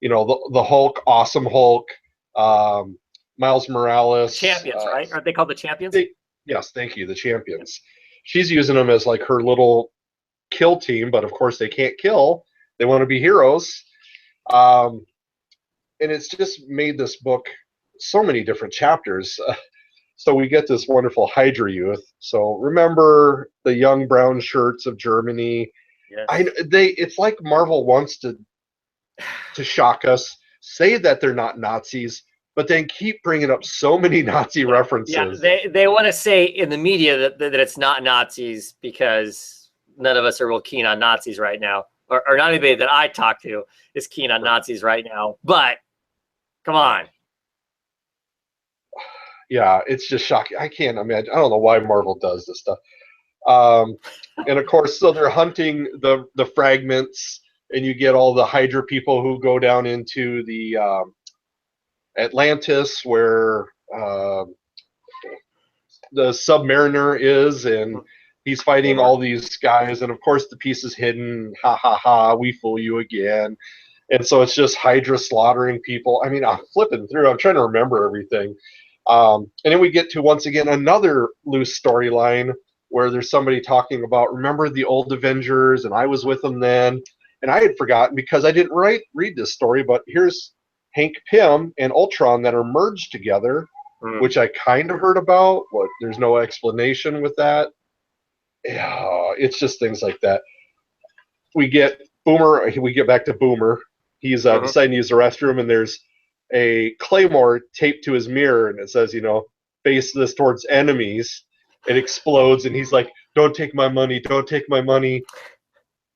the Hulk, Awesome Hulk, Miles Morales. Champions, right? Aren't they called the Champions? Yes, thank you, the Champions. She's using them as like her little kill team, but of course they can't kill. They want to be heroes. And it's just made this book so many different chapters. So we get this wonderful Hydra youth. So remember the young brown shirts of Germany. Yes. It's like Marvel wants to shock us, say that they're not Nazis, but then keep bringing up so many Nazi references. Yeah, they want to say in the media that it's not Nazis because none of us are real keen on Nazis right now, or not anybody that I talk to is keen on Nazis right now. But come on. Yeah, it's just shocking. I can't imagine. I don't know why Marvel does this stuff. And of course, so they're hunting the fragments, and you get all the Hydra people who go down into the Atlantis, where the Submariner is, and he's fighting all these guys. And of course, the piece is hidden. Ha ha ha! We fool you again. And so it's just Hydra slaughtering people. I mean, I'm flipping through. I'm trying to remember everything. And then we get to, once again, another loose storyline where there's somebody talking about, remember the old Avengers, and I was with them then. And I had forgotten because I didn't read this story, but here's Hank Pym and Ultron that are merged together, which I kind of heard about, but there's no explanation with that. Yeah, it's just things like that. We get back to Boomer. He's deciding to use the restroom, and there's a claymore taped to his mirror, and it says, face this towards enemies. It explodes, and he's like, don't take my money, don't take my money.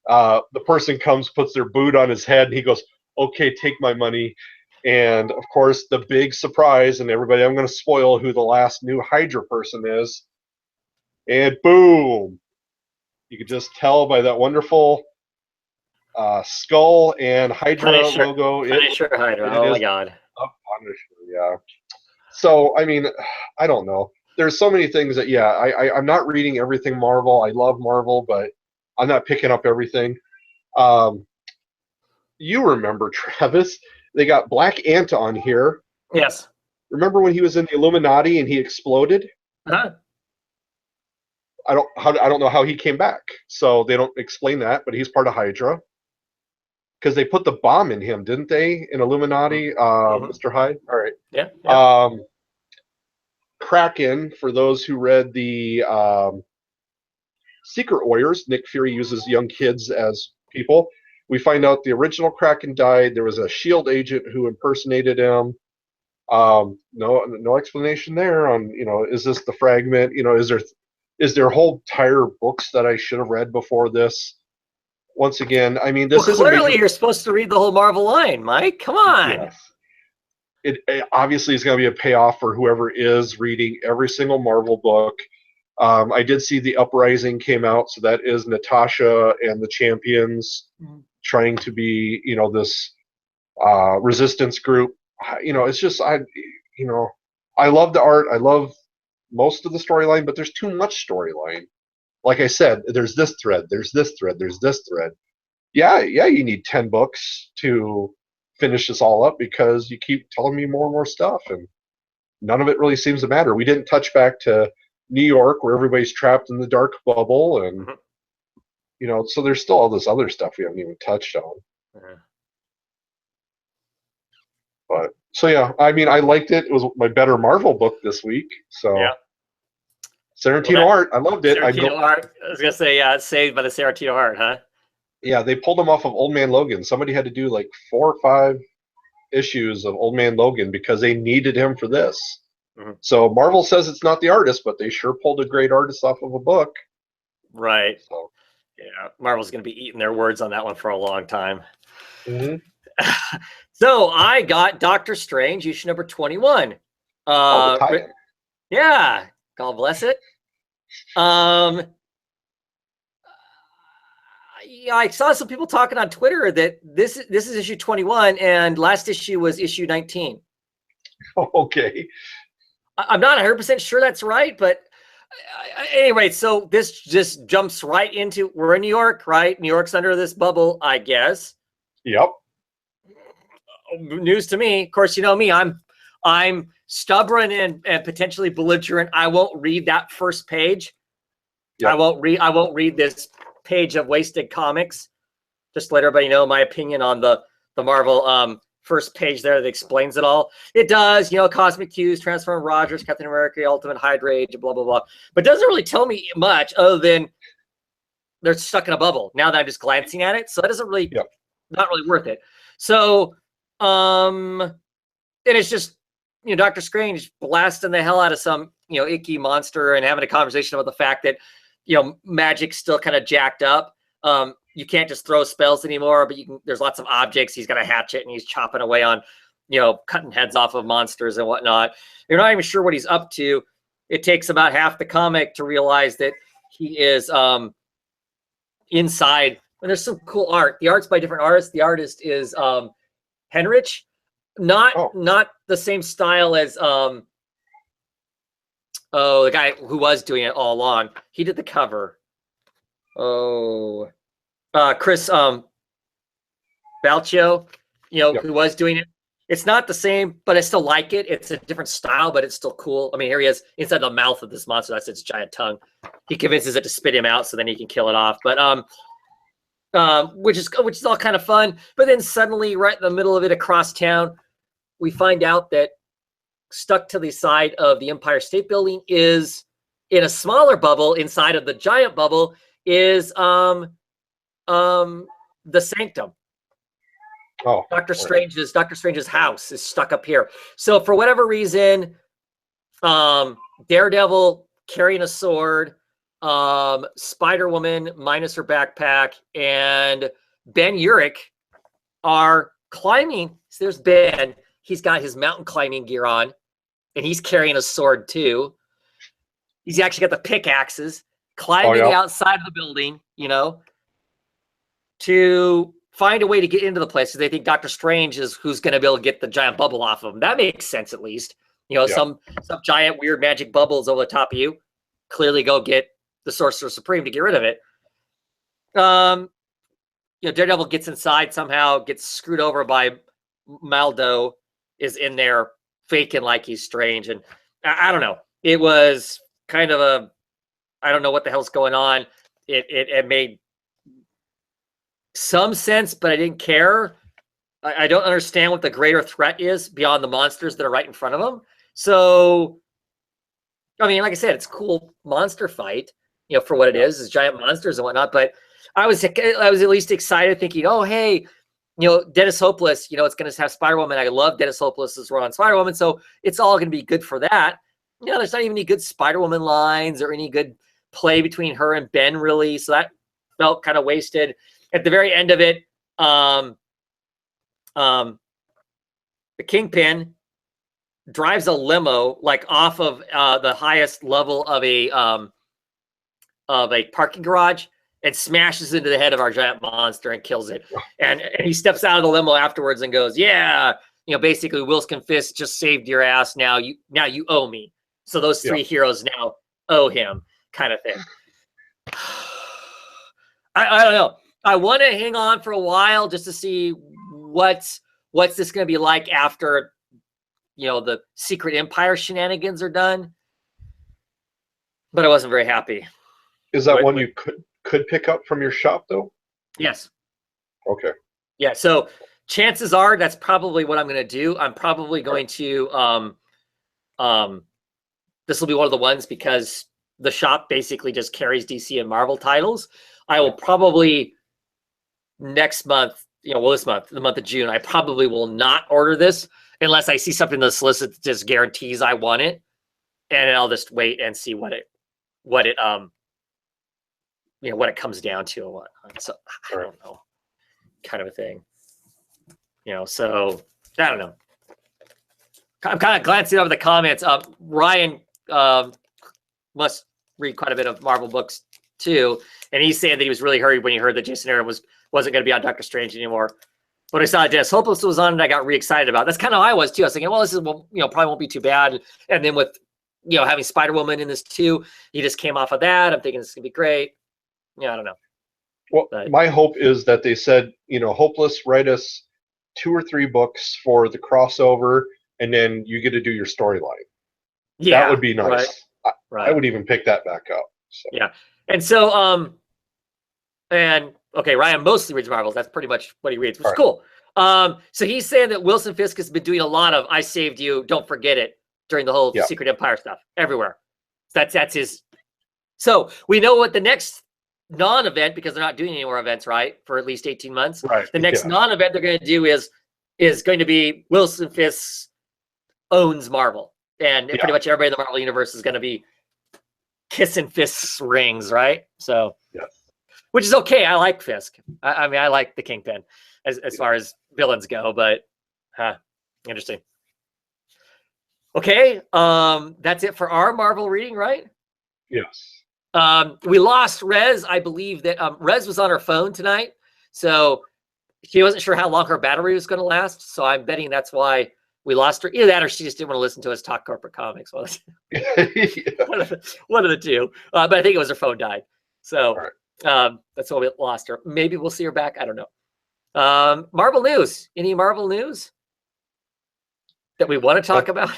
The person comes, puts their boot on his head, and he goes, okay, take my money. And of course, the big surprise, and everybody, I'm going to spoil who the last new Hydra person is. And boom, You could just tell by that wonderful skull and Hydra Punisher. logo. Punisher Hydra. it Oh my is god. a Punisher, yeah. So, I mean, I don't know. There's so many things that, yeah, I'm not reading everything Marvel. I love Marvel, but I'm not picking up everything. You remember, Travis, they got Black Ant on here. Yes. Remember when he was in the Illuminati and he exploded? Uh-huh. I don't know how he came back. So they don't explain that, but he's part of Hydra. Because they put the bomb in him, didn't they? In Illuminati, Mr. Hyde? All right. Yeah. Yeah. Kraken, for those who read the Secret Warriors, Nick Fury uses young kids as people. We find out the original Kraken died. There was a SHIELD agent who impersonated him. No explanation there on, is this the Fragment? Is there whole entire books that I should have read before this? Once again, I mean, this is clearly you're supposed to read the whole Marvel line, Mike. Come on. Yes. It obviously is going to be a payoff for whoever is reading every single Marvel book. I did see the Uprising came out, so that is Natasha and the Champions trying to be, this resistance group. It's just I love the art. I love most of the storyline, but there's too much storyline. Like I said, there's this thread, there's this thread, there's this thread. Yeah, you need 10 books to finish this all up because you keep telling me more and more stuff, and none of it really seems to matter. We didn't touch back to New York where everybody's trapped in the dark bubble, and so there's still all this other stuff we haven't even touched on. But so yeah, I mean, I liked it. It was my better Marvel book this week. So yeah. Sorrentino art, I loved it. Sorrentino art. I was gonna say, yeah, it's saved by the Sorrentino art, huh? Yeah, they pulled him off of Old Man Logan. Somebody had to do like 4 or 5 issues of Old Man Logan because they needed him for this. So Marvel says it's not the artist, but they sure pulled a great artist off of a book. Right. So. Yeah, Marvel's going to be eating their words on that one for a long time. So I got Doctor Strange, issue number 21. Yeah, God bless it. Yeah, I saw some people talking on Twitter that this is issue 21 and last issue was issue 19. Okay. I'm not 100% sure that's right, but anyway, so this just jumps right into, we're in New York, right? New York's under this bubble, I guess. Yep. News to me. Of course, you know me, I'm stubborn and potentially belligerent. I won't read that first page. Yep. I won't read this page of wasted comics. Just to let everybody know my opinion on the Marvel first page there that explains it all. It does, Cosmic Cues, Transform Rogers, Captain America, Ultimate Hydra Age, blah, blah, blah. But it doesn't really tell me much other than they're stuck in a bubble now that I'm just glancing at it. So that doesn't really, not really worth it. So, and it's just, Doctor Strange blasting the hell out of some, icky monster and having a conversation about the fact that, magic's still kind of jacked up. You can't just throw spells anymore, but there's lots of objects. He's got a hatchet and he's chopping away on, cutting heads off of monsters and whatnot. You're not even sure what he's up to. It takes about half the comic to realize that he is inside. And there's some cool art. The art's by different artists. The artist is Henrich. Not the same style as the guy who was doing it all along. He did the cover. Chris Balcio, who was doing it. It's not the same, but I still like it. It's a different style, but it's still cool. I mean, here he is inside the mouth of this monster. That's its giant tongue. He convinces it to spit him out so then he can kill it off. But which is all kind of fun. But then suddenly, right in the middle of it, across town, we find out that stuck to the side of the Empire State Building is in a smaller bubble inside of the giant bubble is the Sanctum. Doctor Strange's house is stuck up here. So for whatever reason, Daredevil carrying a sword, Spider-Woman minus her backpack, and Ben Urich are climbing. So there's Ben. He's got his mountain climbing gear on, and he's carrying a sword too. He's actually got the pickaxes climbing yeah. outside of the building, to find a way to get into the place because they think Doctor Strange is who's going to be able to get the giant bubble off of them. That makes sense, at least. Yeah. Some giant weird magic bubbles over the top of you. Clearly, go get the Sorcerer Supreme to get rid of it. Daredevil gets inside somehow, gets screwed over by Maldo, is in there faking like he's Strange, and I don't know. It was kind of I don't know what the hell's going on. It made some sense, but I didn't care. I don't understand what the greater threat is beyond the monsters that are right in front of them. So, I mean, like I said, it's a cool monster fight, for what it is giant monsters and whatnot. But I was at least excited, thinking, oh, hey, Dennis Hopeless, it's going to have Spider-Woman. I love Dennis Hopeless's run on Spider-Woman, so it's all going to be good for that. There's not even any good Spider-Woman lines or any good play between her and Ben, really. So that felt kind of wasted. At the very end of it, the Kingpin drives a limo like off of the highest level of a parking garage and smashes into the head of our giant monster and kills it. And he steps out of the limo afterwards and goes, yeah, basically Wilson Fisk just saved your ass. Now you owe me. So those three heroes now owe him, kind of thing. I don't know. I want to hang on for a while just to see what's this going to be like after, the Secret Empire shenanigans are done. But I wasn't very happy. Is that one you could pick up from your shop, though? Yes. Okay. Yeah, so chances are that's probably what I'm going to do. I'm probably going to this will be one of the ones because the shop basically just carries DC and Marvel titles. I will probably next month, this month, the month of June, I probably will not order this unless I see something that solicits just guarantees I want it, and I'll just wait and see what it comes down to and whatnot. So I don't know, kind of a thing, So I don't know. I'm kind of glancing over the comments. Ryan must read quite a bit of Marvel books too, and he's saying that he was really hurried when he heard that Jason Aaron wasn't going to be on Doctor Strange anymore. But I saw Dennis Hopeless was on, and I got re-excited about it. That's kind of how I was too. I was thinking, well, this is probably won't be too bad. And then with having Spider-Woman in this too, he just came off of that. I'm thinking this is gonna be great. I don't know. Well, my hope is that they said, Hopeless, write us 2 or 3 books for the crossover, and then you get to do your storyline. Yeah, that would be nice. Right. I would even pick that back up. So. Yeah, and so and okay, Ryan mostly reads Marvels. That's pretty much what he reads, which is cool. So he's saying that Wilson Fisk has been doing a lot of "I saved you, don't forget it" during the whole Secret Empire stuff everywhere. That's his. So we know what the next non-event, because they're not doing any more events, right, for at least 18 months. Right. The next non-event they're going to do is going to be Wilson Fisk owns Marvel, and pretty much everybody in the Marvel universe is going to be kissing Fisk's rings, right? So, which is okay. I like Fisk. I mean, I like the Kingpin as far as villains go, but interesting. Okay, that's it for our Marvel reading, right? Yes. We lost Rez. I believe that Rez was on her phone tonight, so she wasn't sure how long her battery was going to last. So I'm betting that's why we lost her. Either that, or she just didn't want to listen to us talk corporate comics. Well, one of the two. But I think it was her phone died. So that's why we lost her. Maybe we'll see her back. I don't know. Marvel news. Any Marvel news that we want to talk about?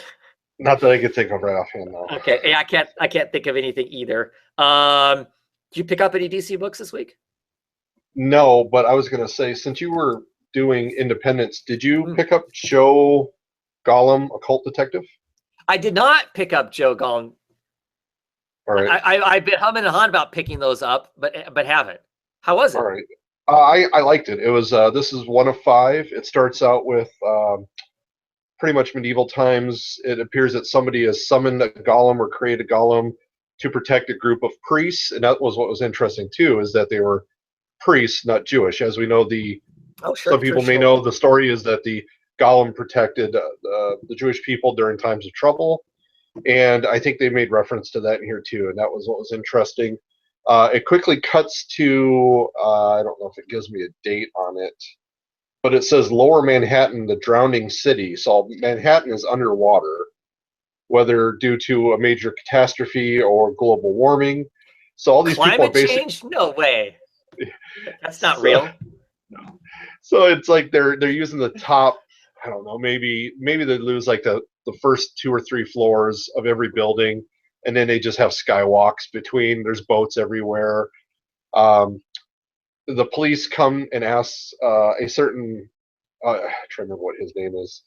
Not that I could think of right offhand, though. Okay, yeah, I can't think of anything either. Did you pick up any DC books this week? No, but I was going to say, since you were doing Independence, did you pick up Joe Gollum, Occult Detective? I did not pick up Joe Gollum. All right. I've been humming and hawing about picking those up, but haven't. How was it? All right. I liked it. It was this is 1 of 5. It starts out with pretty much medieval times. It appears that somebody has summoned a golem or created a golem to protect a group of priests, and that was what was interesting too, is that they were priests, not Jewish. As we know, some people may know the story is that the golem protected the Jewish people during times of trouble, and I think they made reference to that in here too, and that was what was interesting. It quickly cuts to, I don't know if it gives me a date on it, but it says Lower Manhattan, the drowning city. So Manhattan is underwater, whether due to a major catastrophe or global warming. So all these people are Climate basically, change? No way. That's not so, real. so it's like they're using the top, I don't know, maybe they lose like the first 2 or 3 floors of every building, and then they just have skywalks between. There's boats everywhere. The police come and ask a certain, I'm trying to remember what his name is.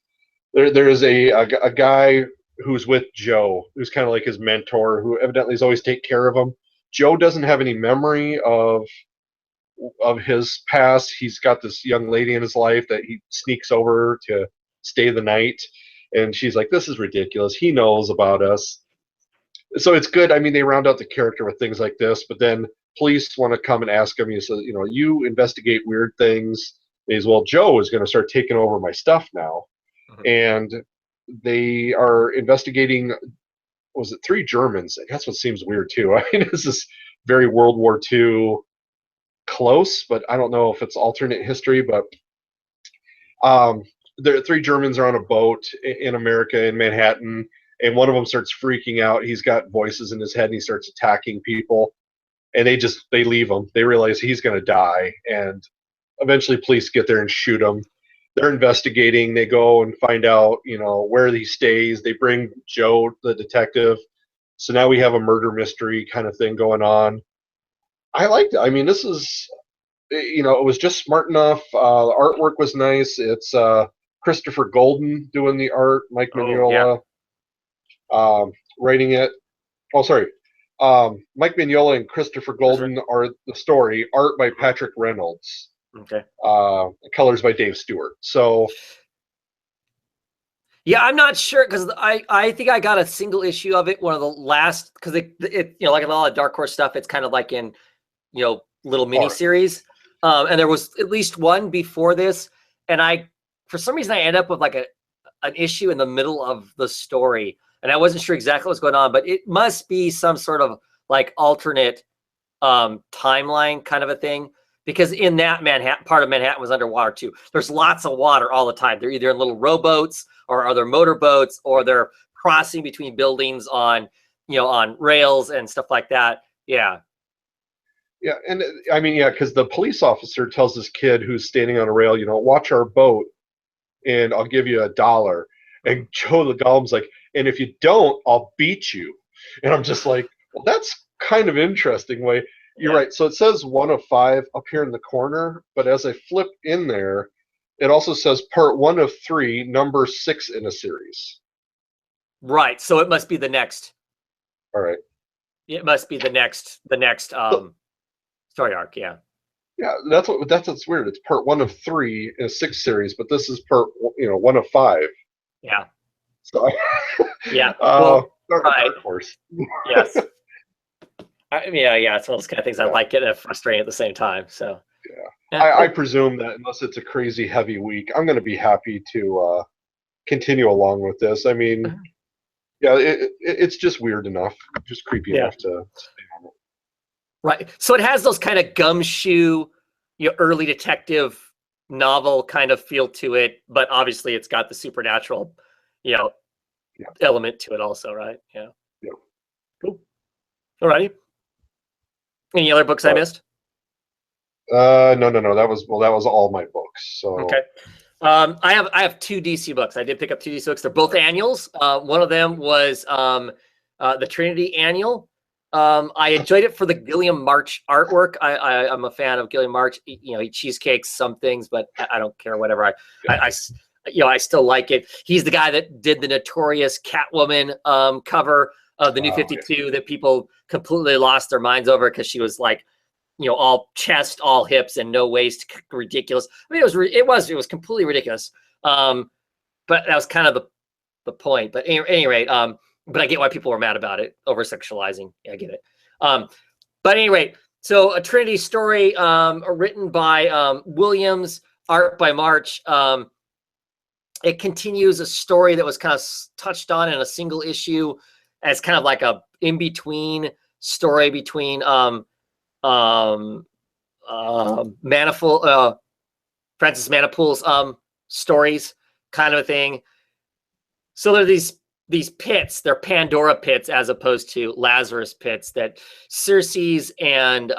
There is a guy who's with Joe, who's kind of like his mentor, who evidently is always take care of him. Joe doesn't have any memory of his past. He's got this young lady in his life that he sneaks over to stay the night, and she's like, "This is ridiculous. He knows about us." So it's good. I mean, they round out the character with things like this, but then police want to come and ask him. He says, "You investigate weird things." And he's, "Well, Joe is going to start taking over my stuff now," and they are investigating. Was it 3 Germans? That's what seems weird too. I mean, this is very World War II close, but I don't know if it's alternate history. But the 3 Germans are on a boat in America, in Manhattan, and one of them starts freaking out. He's got voices in his head, and he starts attacking people. And they leave him. They realize he's going to die, and eventually police get there and shoot him. They're investigating. They go and find out, where he stays. They bring Joe, the detective. So now we have a murder mystery kind of thing going on. I liked it. I mean, this is, it was just smart enough. The artwork was nice. It's Christopher Golden doing the art, Mike Mignola writing it. Oh, sorry. Mike Mignola and Christopher Golden are the story. Art by Patrick Reynolds. Okay. Colors by Dave Stewart. So, yeah, I'm not sure because I think I got a single issue of it. One of the last, because it like a lot of Dark Horse stuff, it's kind of like in little mini series. And there was at least one before this, and for some reason I end up with like an issue in the middle of the story, and I wasn't sure exactly what's going on, but it must be some sort of like alternate timeline kind of a thing. Because in that part of Manhattan was underwater too. There's lots of water all the time. They're either in little rowboats or other motorboats, or they're crossing between buildings on rails and stuff like that. Yeah. Yeah, and I mean, because the police officer tells this kid who's standing on a rail, watch our boat, and I'll give you $1. And Joe the Golem's like, and if you don't, I'll beat you. And I'm just like, well, that's kind of interesting way. You're right. So it says 1 of 5 up here in the corner, but as I flip in there, it also says part 1 of 3, number 6 in a series. Right. So it must be the next. All right. It must be the next story arc. Yeah. Yeah, that's what's weird. It's part 1 of 3 in a 6 series, but this is part 1 of 5. Yeah. So yeah. Dark Horse. Yes. Yeah, it's one of those kind of things I like it and frustrating at the same time. So I presume that unless it's a crazy heavy week, I'm going to be happy to continue along with this. I mean, it's just weird enough, just creepy enough to stay on it. Right. So it has those kind of gumshoe, early detective novel kind of feel to it, but obviously it's got the supernatural, element to it also, right? Yeah. Yeah. Cool. All righty. Any other books I missed? No. That was all my books. So okay. I have 2 DC books. I did pick up 2 DC books. They're both annuals. One of them was the Trinity Annual. I enjoyed it for the Gilliam March artwork. I'm a fan of Gilliam March. He cheesecakes some things, but I don't care. Whatever. I still like it. He's the guy that did the notorious Catwoman cover of the New 52 that people completely lost their minds over because she was like, all chest, all hips, and no waist, ridiculous. I mean, it was completely ridiculous. But that was kind of the point. But at any rate, but I get why people were mad about it, over sexualizing. Yeah, I get it. But at any rate, so a Trinity story written by Williams, art by March. It continues a story that was kind of touched on in a single issue as kind of like a in-between story between Manifold, Francis Manipoul's stories, kind of a thing. So there are these pits, they're Pandora pits as opposed to Lazarus pits that Cersei's and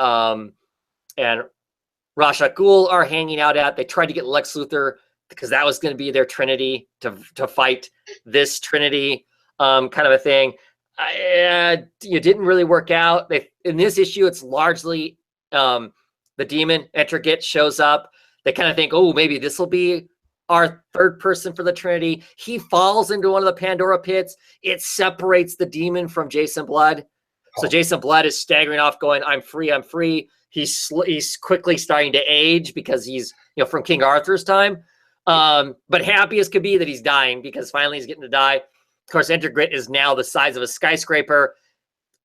Ra's al Ghul are hanging out at. They tried to get Lex Luthor because that was going to be their Trinity to fight this Trinity, kind of a thing. It didn't really work out. In this issue, it's largely the demon Etrigan shows up. They kind of think, oh, maybe this will be our third person for the Trinity. He falls into one of the Pandora pits. It separates the demon from Jason Blood. So Jason Blood is staggering off, going, "I'm free, I'm free." He's quickly starting to age because he's from King Arthur's time. But happy as could be that he's dying because finally he's getting to die. Of course, Etrigan is now the size of a skyscraper.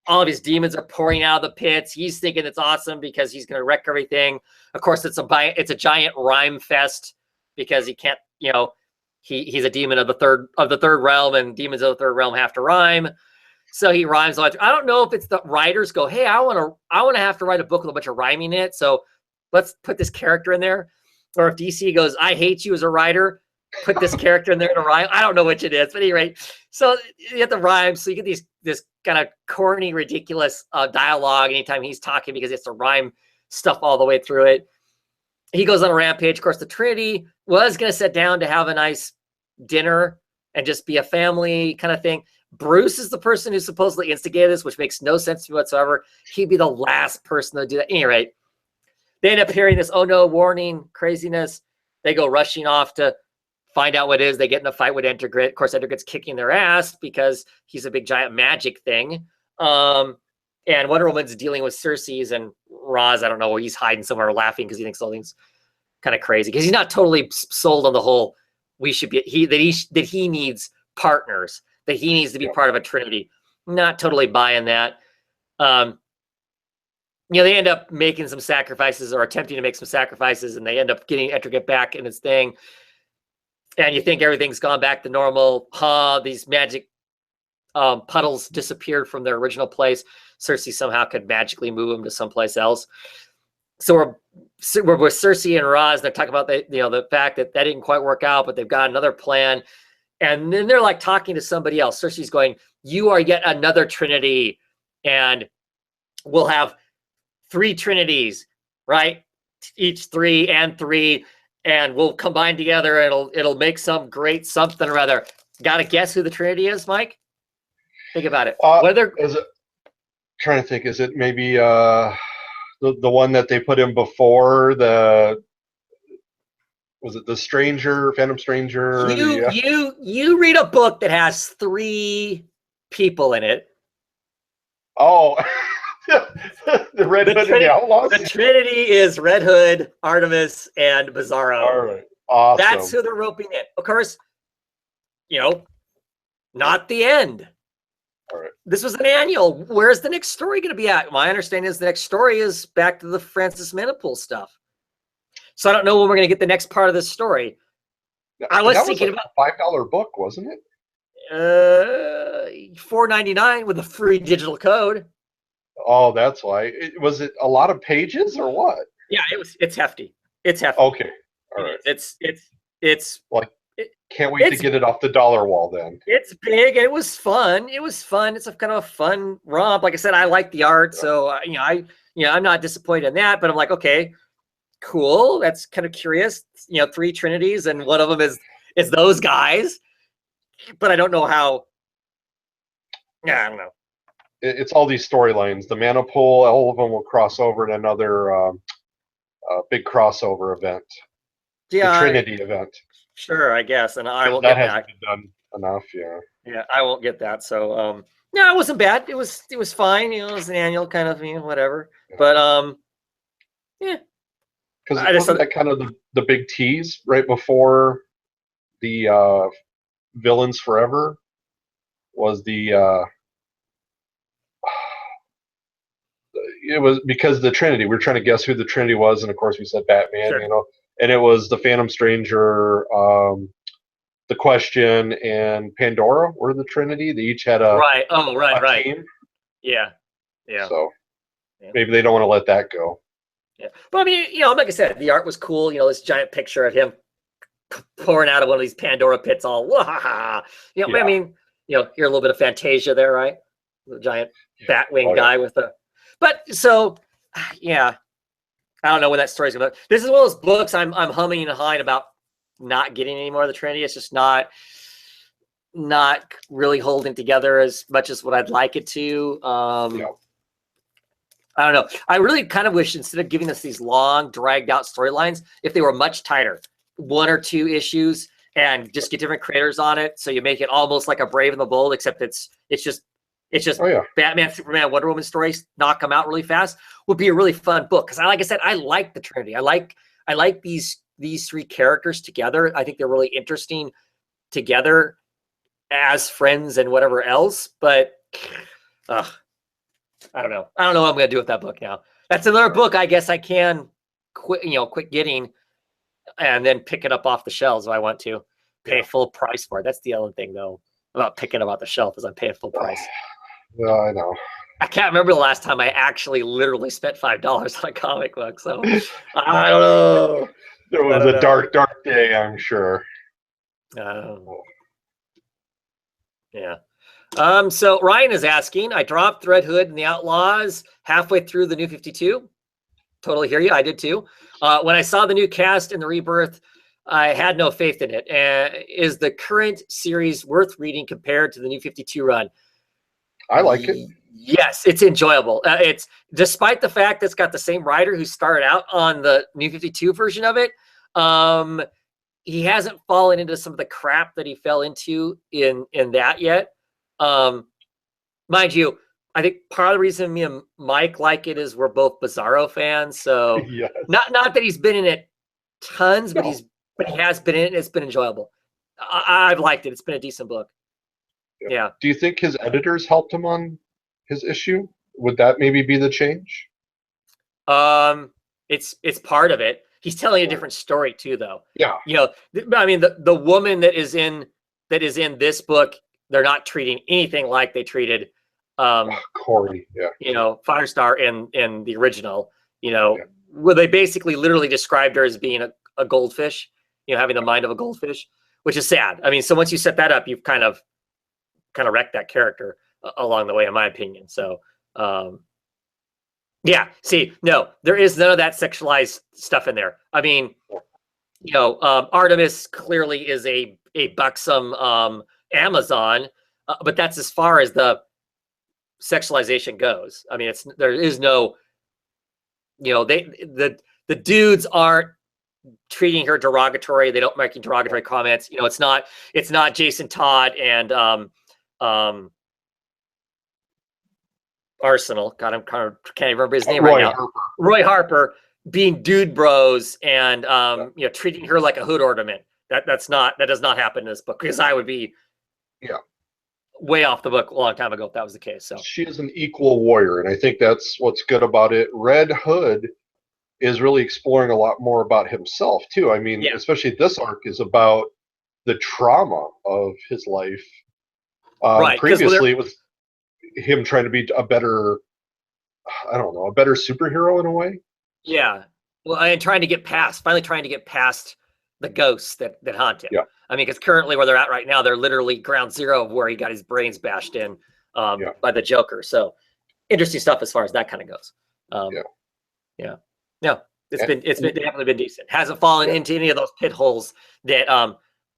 All of his demons are pouring out of the pits. He's thinking it's awesome because he's going to wreck everything. Of course, it's a giant rhyme fest because he can't, he's a demon of the third realm, and demons of the third realm have to rhyme. So he rhymes a lot. I don't know if it's the writers go, "Hey, I want to have to write a book with a bunch of rhyming in it, so let's put this character in there," or if DC goes, "I hate you as a writer, put this character in there to rhyme." I don't know which it is, but anyway, so you get the rhyme, so you get this kind of corny, ridiculous dialogue anytime he's talking because it's to rhyme stuff all the way through it. He goes on a rampage. Of course, the Trinity was going to sit down to have a nice dinner and just be a family kind of thing. Bruce is the person who supposedly instigated this, which makes no sense to me whatsoever. He'd be the last person to do that. Anyway, they end up hearing this, "Oh no, warning," craziness. They go rushing off to find out what it is. They get in a fight with Etrigan. Of course, Etrigan's kicking their ass because he's a big giant magic thing. And Wonder Woman's dealing with Cersei's, and Ra's, I don't know, he's hiding somewhere laughing because he thinks all things kind of crazy because he's not totally sold on the whole that he needs partners, that he needs to be part of a Trinity. Not totally buying that. They end up making some sacrifices or attempting to make some sacrifices, and they end up getting Etrigan back in his thing. And you think everything's gone back to normal. These magic puddles disappeared from their original place. Cersei somehow could magically move them to someplace else. So we're with Cersei and Ra's. They're talking about the fact that didn't quite work out, but they've got another plan. And then they're like talking to somebody else. Cersei's going, "You are yet another Trinity, and we'll have 3 Trinities, right? Each 3 and 3, and we'll combine together. It'll make some great something or other." Got to guess who the Trinity is, Mike? Think about it. Trying to think, is it maybe the one that they put in before was it the Stranger, Phantom Stranger? You read a book that has 3 people in it. Oh, the Red Hood and the Outlaws? The Trinity is Red Hood, Artemis, and Bizarro. All right. Awesome. That's who they're roping in. Of course, not the end. All right. This was an annual. Where's the next story going to be at? My understanding is the next story is back to the Francis Manipoul stuff. So I don't know when we're going to get the next part of this story. I was thinking about $5 book, wasn't it? $4.99 with a free digital code. Oh, that's why. Was it a lot of pages or what? Yeah, it's hefty. It's hefty. Okay. All right. It's like, can't wait to get it off the dollar wall then. It's big and it was fun. It's a kind of a fun romp. Like I said, I like the art, so I'm not disappointed in that. But I'm like, okay, cool. That's kind of curious. 3 Trinities, and one of them is those guys. But I don't know how. Yeah, I don't know. It's all these storylines. The Manipoul, all of them will cross over in another big crossover event. Yeah, the Trinity event. Sure, I guess, and I won't get that. Hasn't been done enough, yeah. Yeah, I won't get that. So, no, it wasn't bad. It was fine. It was an annual kind of, whatever. Yeah. But yeah. Because wasn't that kind of the big tease right before the Villains Forever was the it was because the Trinity. We were trying to guess who the Trinity was, and of course we said Batman, sure. And it was the Phantom Stranger, the Question, and Pandora were the Trinity. They each had a right. Oh, right. team. Yeah. So maybe they don't want to let that go. Yeah. But I mean, you know, like I said, the art was cool. You know, this giant picture of him pouring out of one of these Pandora pits, all wah. You know, Yeah. I mean, you know, hear a little bit of Fantasia there, right? The giant Batwing guy with the. But so, yeah, I don't know when that story's gonna. This is one of those books I'm humming and hawing about not getting any more of the Trinity. It's just not really holding together as much as what I'd like it to. I don't know. I really kind of wish instead of giving us these long, dragged out storylines, if they were much tighter, 1 or 2 issues, and just get different creators on it, so you make it almost like a Brave and the Bold, except it's just Batman, Superman, Wonder Woman stories, knock them out really fast, would be a really fun book. Because like I said, I like the Trinity. I like these 3 characters together. I think they're really interesting together as friends and whatever else. But I don't know. I don't know what I'm going to do with that book now. That's another book I guess I can quit getting and then pick it up off the shelves if I want to. Pay full price for it. That's the other thing, though, about picking them off the shelf is I'm paying full price. Well, I know. I can't remember the last time I actually literally spent $5 on a comic book. So I don't know. It was a dark, dark day, I'm sure. Yeah. So Ryan is asking, I dropped Red Hood and the Outlaws halfway through the New 52. Totally hear you. I did too. When I saw the new cast and the rebirth, I had no faith in it. Is the current series worth reading compared to the New 52 run? I like it. Yes, it's enjoyable. It's despite the fact that it's got the same writer who started out on the New 52 version of it. He hasn't fallen into some of the crap that he fell into in that yet. Mind you, I think part of the reason me and Mike like it is we're both Bizarro fans. So Yes. not that he's been in it tons, but he has been in it and it's been enjoyable. I've liked it. It's been a decent book. Yeah. Do you think his editors helped him on his issue? Would that maybe be the change? It's part of it. He's telling a different story too, though. Yeah. You know, I mean, the woman that is in this book, they're not treating anything like they treated Corey. Yeah. You know, Firestar in the original. You know, where they basically literally described her as being a goldfish. You know, having the mind of a goldfish, which is sad. I mean, so once you set that up, you've kind of wrecked that character along the way, in my opinion. So, yeah. See, no, there is none of that sexualized stuff in there. I mean, you know, Artemis clearly is a buxom Amazon, but that's as far as the sexualization goes. I mean, there is no, you know, the dudes aren't treating her derogatory. They don't make derogatory comments. You know, it's not Jason Todd and Arsenal. God, can't remember his name right now. Roy Harper being dude bros and you know, treating her like a hood ornament. That does not happen in this book, because I would be way off the book a long time ago if that was the case. So she is an equal warrior, and I think that's what's good about it. Red Hood is really exploring a lot more about himself too. I mean, especially this arc is about the trauma of his life. Right. Previously, it was him trying to be a better superhero in a way. Yeah. Well, and finally trying to get past the ghosts that haunt him. Yeah. I mean, because currently where they're at right now, they're literally ground zero of where he got his brains bashed in by the Joker. So interesting stuff as far as that kind of goes. No, it's definitely been decent. Hasn't fallen into any of those pit holes that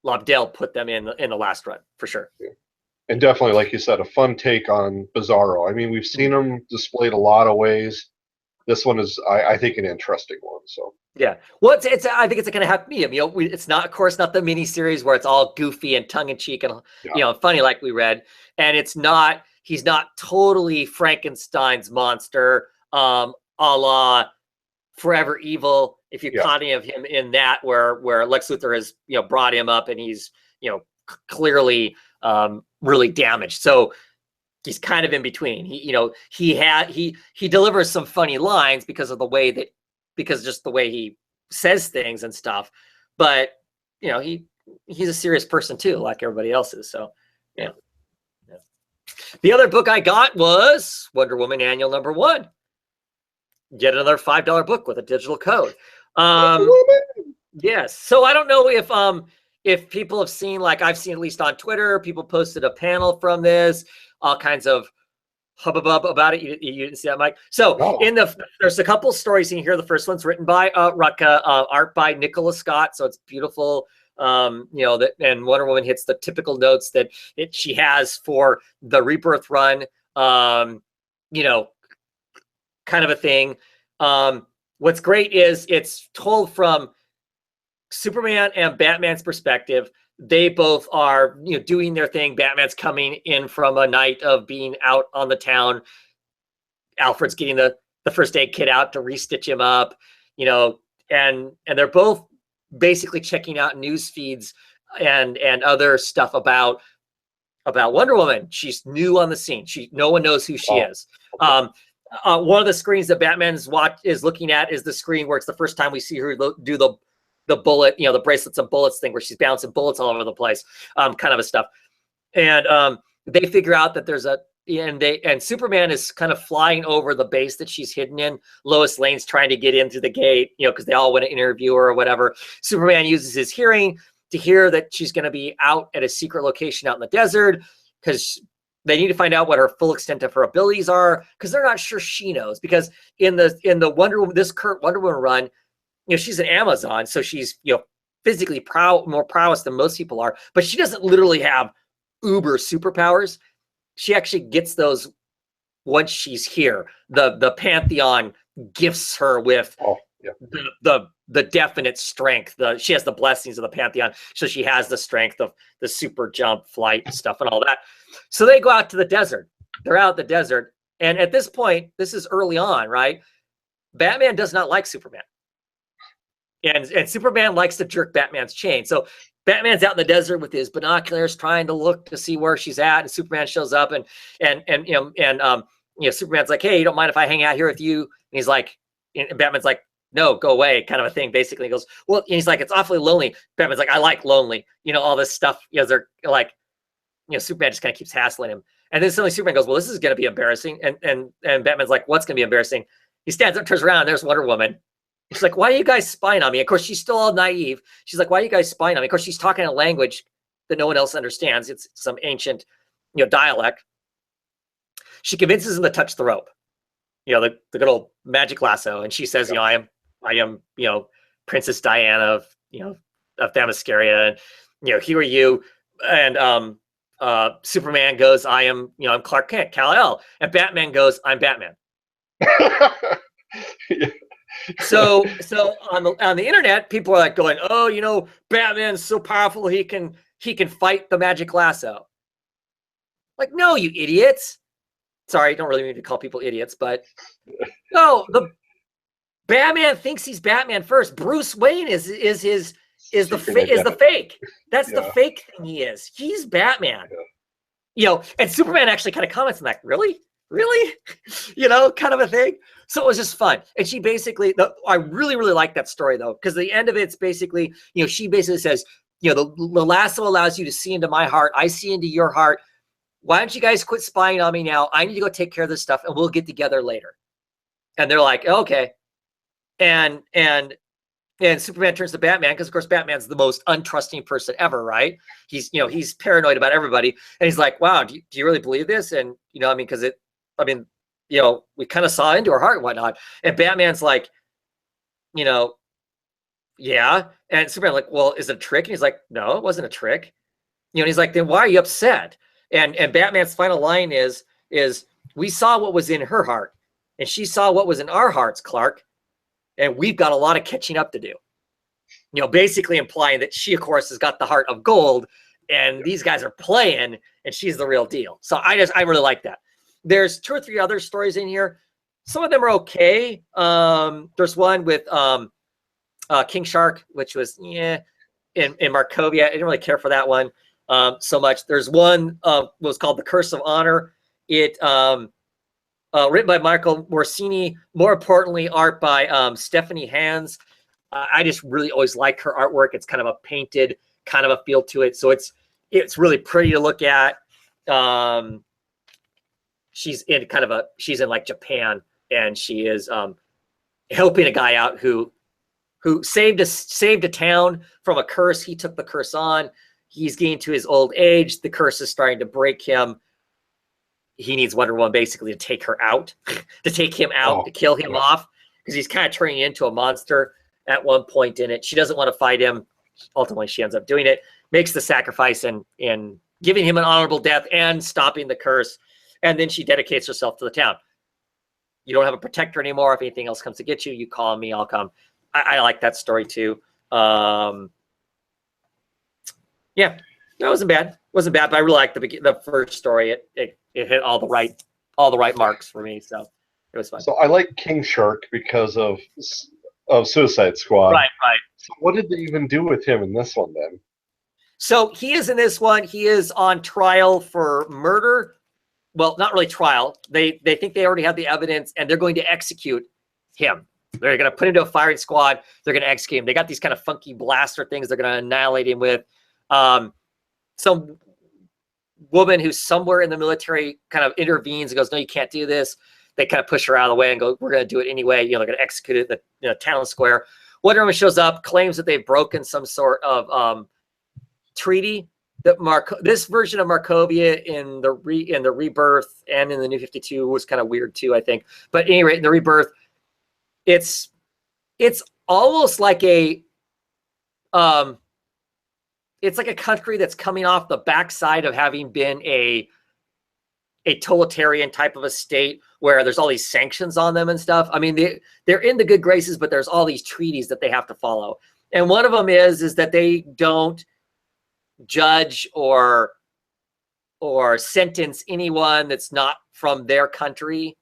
Lobdell put them in the last run, for sure. Yeah. And definitely, like you said, a fun take on Bizarro. I mean, we've seen him displayed a lot of ways. This one is, I think, an interesting one. So yeah, well, I think it's going to have medium. You know, it's not, of course, not the mini series where it's all goofy and tongue in cheek and you know, funny like we read. And he's not totally Frankenstein's monster, a la Forever Evil. If you caught any of him in that, where Lex Luthor has, you know, brought him up and he's, you know, clearly really damaged. So he's kind of in between. He delivers some funny lines because just the way he says things and stuff. But you know, he's a serious person too, like everybody else is. So yeah. The other book I got was Wonder Woman Annual #1. get another $5 book with a digital code. Yes. So I don't know if people have seen, like I've seen at least on Twitter, people posted a panel from this, all kinds of hubbub about it. You didn't see that, Mike? So No. there's a couple stories in here. The first one's written by Rutka, art by Nicola Scott. So it's beautiful. That, and Wonder Woman hits the typical notes that she has for the Rebirth run. Kind of a thing. What's great is it's told from Superman and Batman's perspective. They both are, doing their thing. Batman's coming in from a night of being out on the town. Alfred's getting the first aid kit out to restitch him up, and they're both basically checking out news feeds and other stuff about Wonder Woman. She's new on the scene. No one knows who she is. One of the screens that Batman's is looking at is the screen where it's the first time we see her do the bullet, the bracelets and bullets thing, where she's bouncing bullets all over the place, kind of a stuff. And they figure out that there's and Superman is kind of flying over the base that she's hidden in. Lois Lane's trying to get into the gate, because they all want to interview her or whatever. Superman uses his hearing to hear that she's going to be out at a secret location out in the desert, because they need to find out what her full extent of her abilities are, because they're not sure she knows. Because in the Wonder Woman, this current Wonder Woman run, she's an Amazon, so she's physically more prowess than most people are, but she doesn't literally have uber superpowers. She actually gets those once she's here. The Pantheon gifts her with the definite strength. She has the blessings of the Pantheon, so she has the strength of the super jump, flight stuff, and all that. So they go out to the desert. They're out in the desert, and at this point, this is early on, right? Batman does not like Superman. And Superman likes to jerk Batman's chain. So Batman's out in the desert with his binoculars, trying to look to see where she's at. And Superman shows up, and Superman's like, "Hey, you don't mind if I hang out here with you?" And he's like, and Batman's like, "No, go away," kind of a thing. Basically, he goes, "Well," and he's like, "It's awfully lonely." Batman's like, "I like lonely," all this stuff. They're like, Superman just kind of keeps hassling him. And then suddenly Superman goes, "Well, this is going to be embarrassing." And Batman's like, "What's going to be embarrassing?" He stands up, turns around, and there's Wonder Woman. She's like, "Why are you guys spying on me?" Of course, she's still all naive. She's like, "Why are you guys spying on me?" Of course, she's talking a language that no one else understands. It's some ancient, dialect. She convinces him to touch the rope, the good old magic lasso. And she says, I am, Princess Diana of Themyscira. And, who are you? And Superman goes, I'm Clark Kent, Kal-El. And Batman goes, "I'm Batman." Yeah. So on the internet, people are like going, "Oh, Batman's so powerful he can fight the magic lasso." Like, no, you idiots. Sorry, I don't really mean to call people idiots, but no, the Batman thinks he's Batman first. Bruce Wayne is the fake. That's the fake thing he is. He's Batman. Yeah. And Superman actually kind of comments on that. Really? Kind of a thing. So it was just fun. And she basically, I really, really like that story though, because the end of it's basically, she basically says, the lasso allows you to see into my heart. I see into your heart. Why don't you guys quit spying on me now? I need to go take care of this stuff, and we'll get together later. And they're like, "Okay." And Superman turns to Batman, because of course Batman's the most untrusting person ever, right? He's paranoid about everybody, and he's like, "Wow, do you really believe this?" And because we kind of saw into her heart and whatnot. And Batman's like, "Yeah." And Superman like, "Well, is it a trick?" And he's like, "No, it wasn't a trick." And he's like, "Then why are you upset?" And Batman's final line is "We saw what was in her heart, and she saw what was in our hearts, Clark. And we've got a lot of catching up to do." Basically implying that she, of course, has got the heart of gold, and these guys are playing, and she's the real deal. So I really like that. There's 2 or 3 other stories in here. Some of them are okay. There's one with King Shark, which was in Markovia. I didn't really care for that one so much. There's one was called The Curse of Honor. It written by Michael Morsini. More importantly, art by Stephanie Hans. I just really always like her artwork. It's kind of a painted kind of a feel to it. So it's really pretty to look at. She's in like Japan, and she is helping a guy out who saved a town from a curse. He took the curse on. He's getting to his old age. The curse is starting to break him. He needs Wonder Woman basically to take her out, to take him out, to kill him off, because he's kind of turning into a monster at one point in it. She doesn't want to fight him. Ultimately, she ends up doing it, makes the sacrifice and giving him an honorable death and stopping the curse. And then she dedicates herself to the town. You don't have a protector anymore. If anything else comes to get you, you call me, I'll come. I like that story too. Yeah, that wasn't bad. Wasn't bad, but I really liked the first story. It hit all the right marks for me, so it was fun. So I like King Shark because of Suicide Squad. Right. So what did they even do with him in this one then? So he is in this one. He is on trial for murder. Well, not really trial. They think they already have the evidence, and they're going to execute him. They're going to put him into a firing squad. They're going to execute him. They got these kind of funky blaster things they're going to annihilate him with. Some woman who's somewhere in the military kind of intervenes and goes, no, you can't do this. They kind of push her out of the way and go, we're going to do it anyway. They're going to execute it at the town square. Wonder Woman shows up, claims that they've broken some sort of treaty that this version of Markovia in the Rebirth and in the New 52 was kind of weird too, I think. But at any rate, in the Rebirth, it's almost like it's like a country that's coming off the backside of having been a totalitarian type of a state where there's all these sanctions on them and stuff. I mean, they're in the good graces, but there's all these treaties that they have to follow. And one of them is that they don't judge or sentence anyone that's not from their country.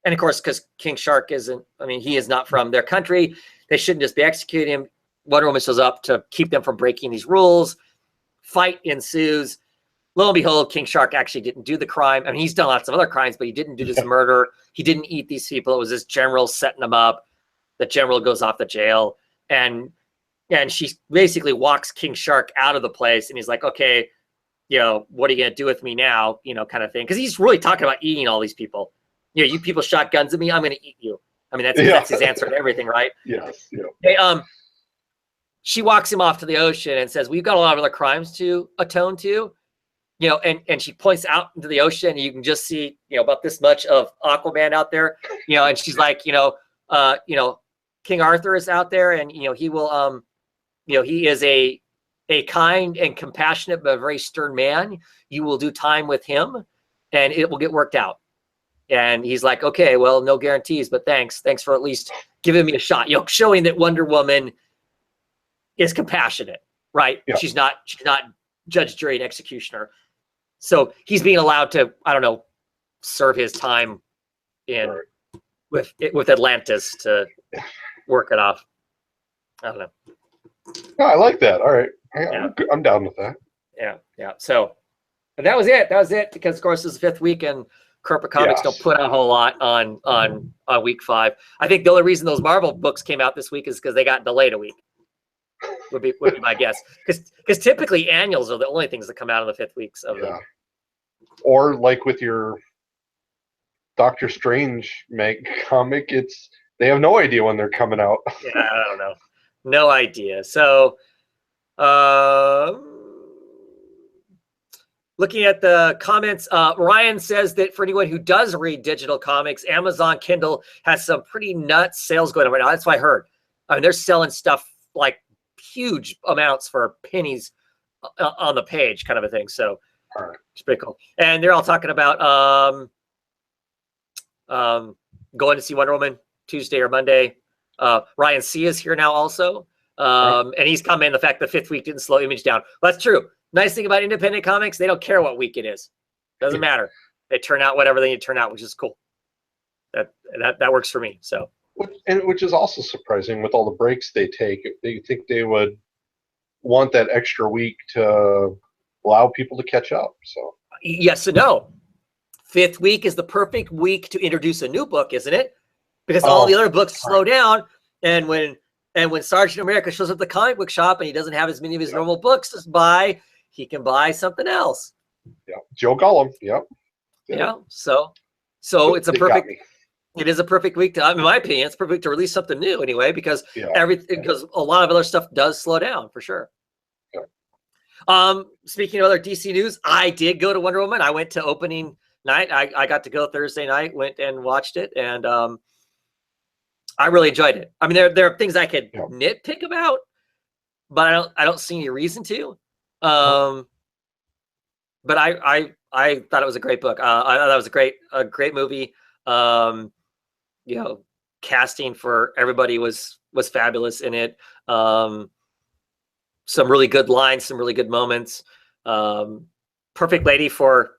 And of course, because King Shark he is not from their country, they shouldn't just be executing him. Wonder Woman shows up to keep them from breaking these rules. Fight ensues. Lo and behold, King Shark actually didn't do the crime. I mean, he's done lots of other crimes, but he didn't do this murder. He didn't eat these people. It was this general setting them up. The general goes off to jail, and she basically walks King Shark out of the place, and he's like, okay, what are you going to do with me now? Kind of thing. Because he's really talking about eating all these people. You people shot guns at me, I'm going to eat you. I mean, that's his answer to everything, right? Yes. Yeah. Hey, she walks him off to the ocean and says, we've got a lot of other crimes to atone to, and she points out into the ocean, and you can just see, about this much of Aquaman out there, and she's like, King Arthur is out there, and, he will, he is a kind and compassionate, but a very stern man. You will do time with him and it will get worked out. And he's like, okay, well, no guarantees, but thanks for at least giving me a shot, showing that Wonder Woman is compassionate, right? Yeah. She's not judge, jury, and executioner. So he's being allowed to, I don't know, serve his time with Atlantis to work it off. I don't know. No, I like that. All right. I'm down with that. Yeah. So that was it. Because of course it's the fifth week and Corporate Comics don't put out a whole lot on week 5. I think the only reason those Marvel books came out this week is because they got delayed a week. Would be my guess. Because typically annuals are the only things that come out in the 5th weeks of the. Or like with your Doctor Strange comic, they have no idea when they're coming out. Yeah, I don't know. No idea. So looking at the comments, Ryan says that for anyone who does read digital comics, Amazon Kindle has some pretty nuts sales going on right now. That's what I heard. I mean, they're selling stuff like huge amounts for pennies on the page, kind of a thing. So it's pretty cool. And they're all talking about going to see Wonder Woman Tuesday or Monday. Ryan C is here now also. And he's commenting the fact the 5th week didn't slow Image down. Well, that's true. Nice thing about independent comics, they don't care what week it is. Doesn't matter. They turn out whatever they need to turn out, which is cool. That works for me. So. Which is also surprising with all the breaks they take. They think they would want that extra week to allow people to catch up. So yes and no. 5th week is the perfect week to introduce a new book, isn't it? Because all the other books slow down, and when Sergeant America shows up at the comic book shop and he doesn't have as many of his normal books to buy, he can buy something else. Yeah, Joe Gollum. Yep. Yeah. So it's a perfect. It is a perfect week to, in my opinion, it's perfect to release something new anyway, because Yeah. because a lot of other stuff does slow down for sure. Yeah. Speaking of other DC news, I did go to Wonder Woman. I went to opening night. I got to go Thursday night, went and watched it, and I really enjoyed it. I mean, there are things I could nitpick about, but I don't see any reason to. But I thought it was a great book. I thought it was a great movie. You know, casting for everybody was fabulous in it. Some really good lines, some really good moments. Perfect lady for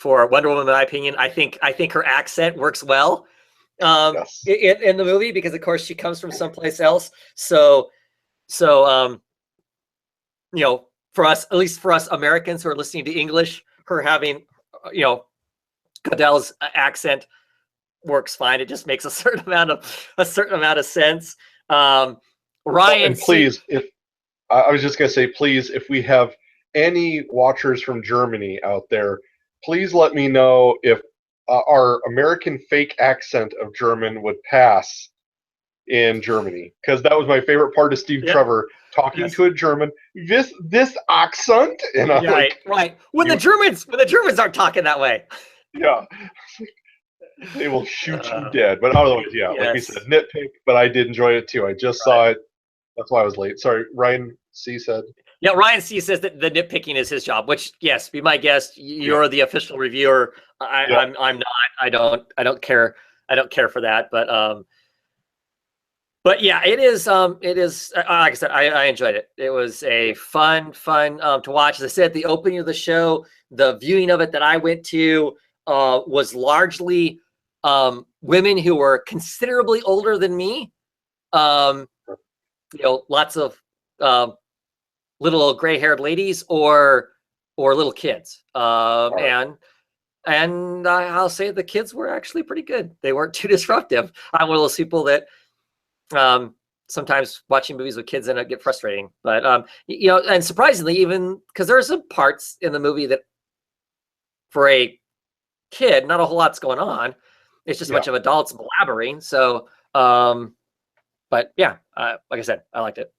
Wonder Woman, in my opinion. I think her accent works well in the movie, because of course she comes from someplace else. So you know, for us, at least for us Americans who are listening to English, her having Goodell's accent works fine. It just makes a certain amount of sense. Ryan, and please, if I was just gonna say, please, if we have any watchers from Germany out there, please let me know if our American fake accent of German would pass in Germany, because that was my favorite part of Steve Trevor talking to a German. This accent, and I'm right. When the Germans aren't talking that way. Yeah. They will shoot you dead. But otherwise, like we said, nitpick, but I did enjoy it too. I just saw it. That's why I was late. Sorry, Ryan C said. Yeah, Ryan C says that the nitpicking is his job, which, yes, be my guest. You're the official reviewer. I'm not. I don't care. I don't care for that. But yeah, it is like I said, I enjoyed it. It was a fun to watch. As I said, the opening of the show, the viewing of it that I went to was largely women who were considerably older than me. Lots of little gray-haired ladies or little kids. And I'll say the kids were actually pretty good. They weren't too disruptive. I'm one of those people that sometimes watching movies with kids and it get frustrating. But and surprisingly, even because there are some parts in the movie that for a kid, not a whole lot's going on. It's just a bunch of adults blabbering. So, but yeah, like I said, I liked it.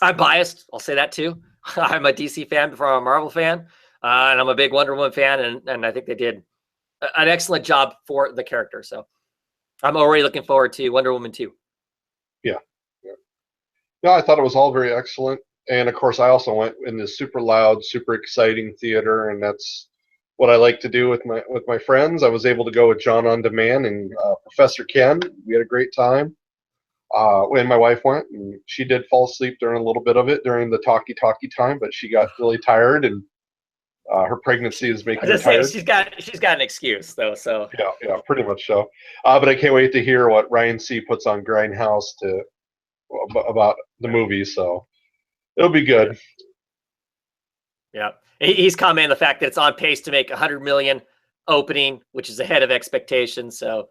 I'm biased. I'll say that too. I'm a DC fan before I'm a Marvel fan, and I'm a big Wonder Woman fan, and I think they did an excellent job for the character. So I'm already looking forward to Wonder Woman 2. Yeah, I thought it was all very excellent. And of course, I also went in this super loud, super exciting theater, and that's what I like to do with my friends. I was able to go with John on Demand and Professor Ken. We had a great time. When my wife went, and she did fall asleep during a little bit of it during the talkie time, but she got really tired, and her pregnancy is making her tired. She's got an excuse though. So yeah, pretty much so. But I can't wait to hear what Ryan C puts on Grindhouse about the movie. So it'll be good. Yeah, he's commenting the fact that it's on pace to make 100 million opening, which is ahead of expectations. So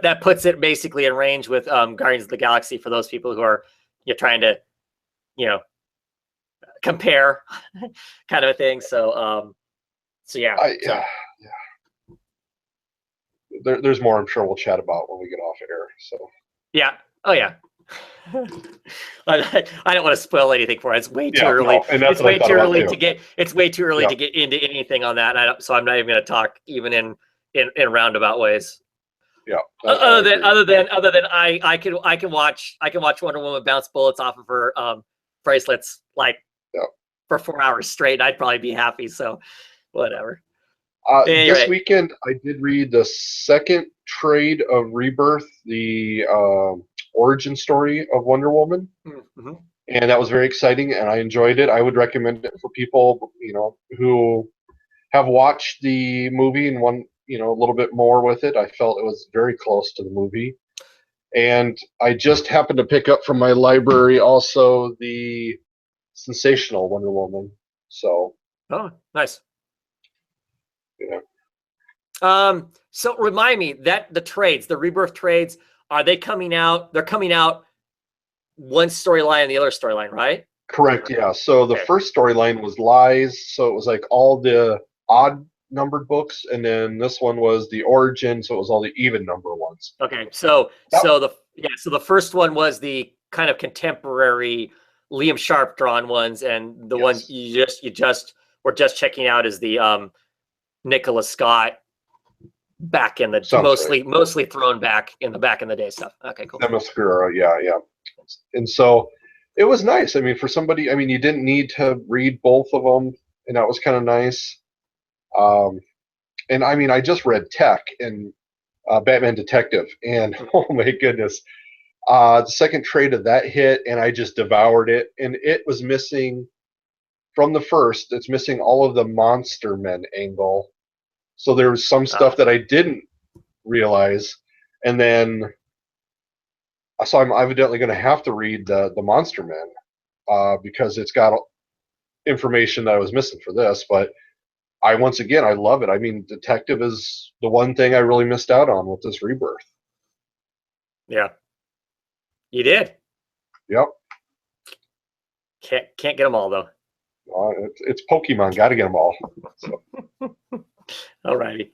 that puts it basically in range with Guardians of the Galaxy for those people who are trying to compare kind of a thing. So yeah. There's more I'm sure we'll chat about when we get off air. So yeah. Oh yeah. I don't want to spoil anything for it. It's way too early. It's way too early to get. It's way too early to get into anything on that. So I'm not even going to talk even in roundabout ways. Yeah. Other than I can watch Wonder Woman bounce bullets off of her bracelets for 4 hours straight. I'd probably be happy. So whatever. This weekend I did read the second trade of Rebirth, the origin story of Wonder Woman, and that was very exciting, and I enjoyed it. I would recommend it for people who have watched the movie and want a little bit more with it. I felt it was very close to the movie, and I just happened to pick up from my library also the Sensational Wonder Woman. So nice. Yeah. So remind me that the Rebirth trades, are they coming out? They're coming out one storyline and the other storyline, right? Correct. Yeah. So the first storyline was Lies. So it was like all the odd numbered books, and then this one was the origin, so it was all the even number ones. Okay, so Yep. so the first one was the kind of contemporary Liam Sharp drawn ones, and the one Yes. you just were just checking out is the Nicholas Scott back in the Sounds mostly thrown back in the day stuff. Okay, cool. Themyscira, yeah. And so it was nice. I mean, for somebody, I mean, you didn't need to read both of them, and that was kind of nice. And I mean, I just read Tech and Batman Detective, and oh my goodness, the second trade of that hit, and I just devoured it. And it was missing from the first. It's missing all of the Monster Men angle. So there was some stuff that I didn't realize, and then so I'm evidently going to have to read the Monster Men because it's got information that I was missing for this. But I love it. I mean, Detective is the one thing I really missed out on with this rebirth. Yeah, you did. Yep. Can't get them all though. It's Pokemon. Got to get them all. So. All righty.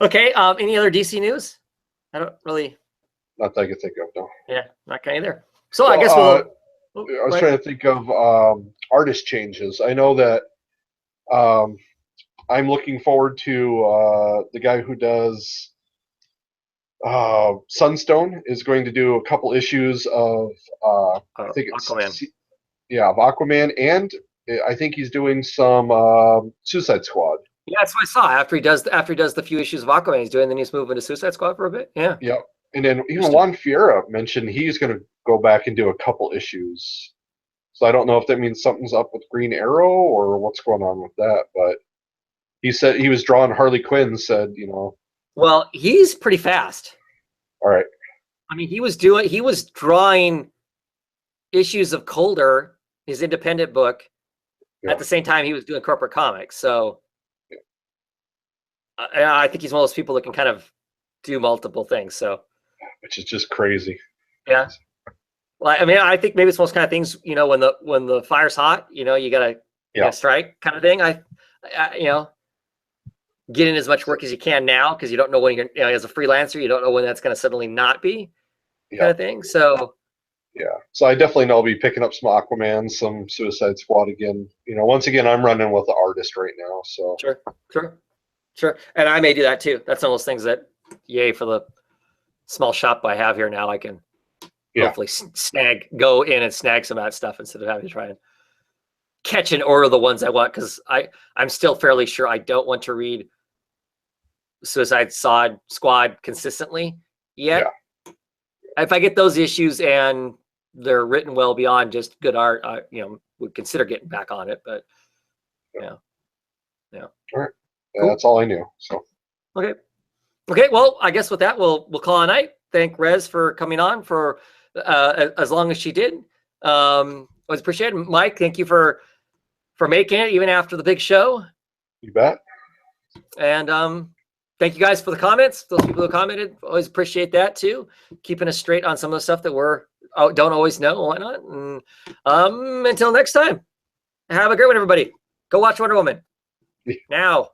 Okay. Any other DC news? I don't really. Not that I can think of, no. Yeah, not kind either. So I guess we'll. I was trying to think of artist changes. I know that I'm looking forward to the guy who does Sunstone is going to do a couple issues of I think it's Aquaman. Of Aquaman, and I think he's doing some Suicide Squad. Yeah, that's what I saw. After he does the few issues of Aquaman he's doing, then he's moving to Suicide Squad for a bit. Yeah. Yep. And then even Juan Fiera mentioned he's going to go back and do a couple issues. So I don't know if that means something's up with Green Arrow or what's going on with that. But he said he was drawing Harley Quinn. Said Well, he's pretty fast. All right. I mean, he was drawing issues of Colder, his independent book, at the same time he was doing corporate comics. So I think he's one of those people that can kind of do multiple things. So, which is just crazy. Yeah. Well, I mean, I think maybe it's most kind of things, when the fire's hot, you gotta strike kind of thing. I get in as much work as you can now because you don't know when you're, as a freelancer, you don't know when that's going to suddenly not be kind of thing. So. Yeah. So I definitely know I'll be picking up some Aquaman, some Suicide Squad again. Once again, I'm running with the artist right now. So. Sure. And I may do that too. That's one of those things that, yay for the small shop I have here now. I can hopefully go in and snag some of that stuff instead of having to try and catch and order the ones I want. Cause I'm still fairly sure I don't want to read Suicide Squad consistently yet. Yeah. If I get those issues and they're written well beyond just good art, would consider getting back on it, but yeah. All right. Cool. That's all I knew. So. Okay. Well, I guess with that, we'll call it a night. Thank Rez for coming on for as long as she did. Always appreciate it. Mike, thank you for making it even after the big show. You bet. And thank you guys for the comments. Those people who commented, always appreciate that too. Keeping us straight on some of the stuff that don't always know and whatnot. And until next time, have a great one, everybody. Go watch Wonder Woman. Now.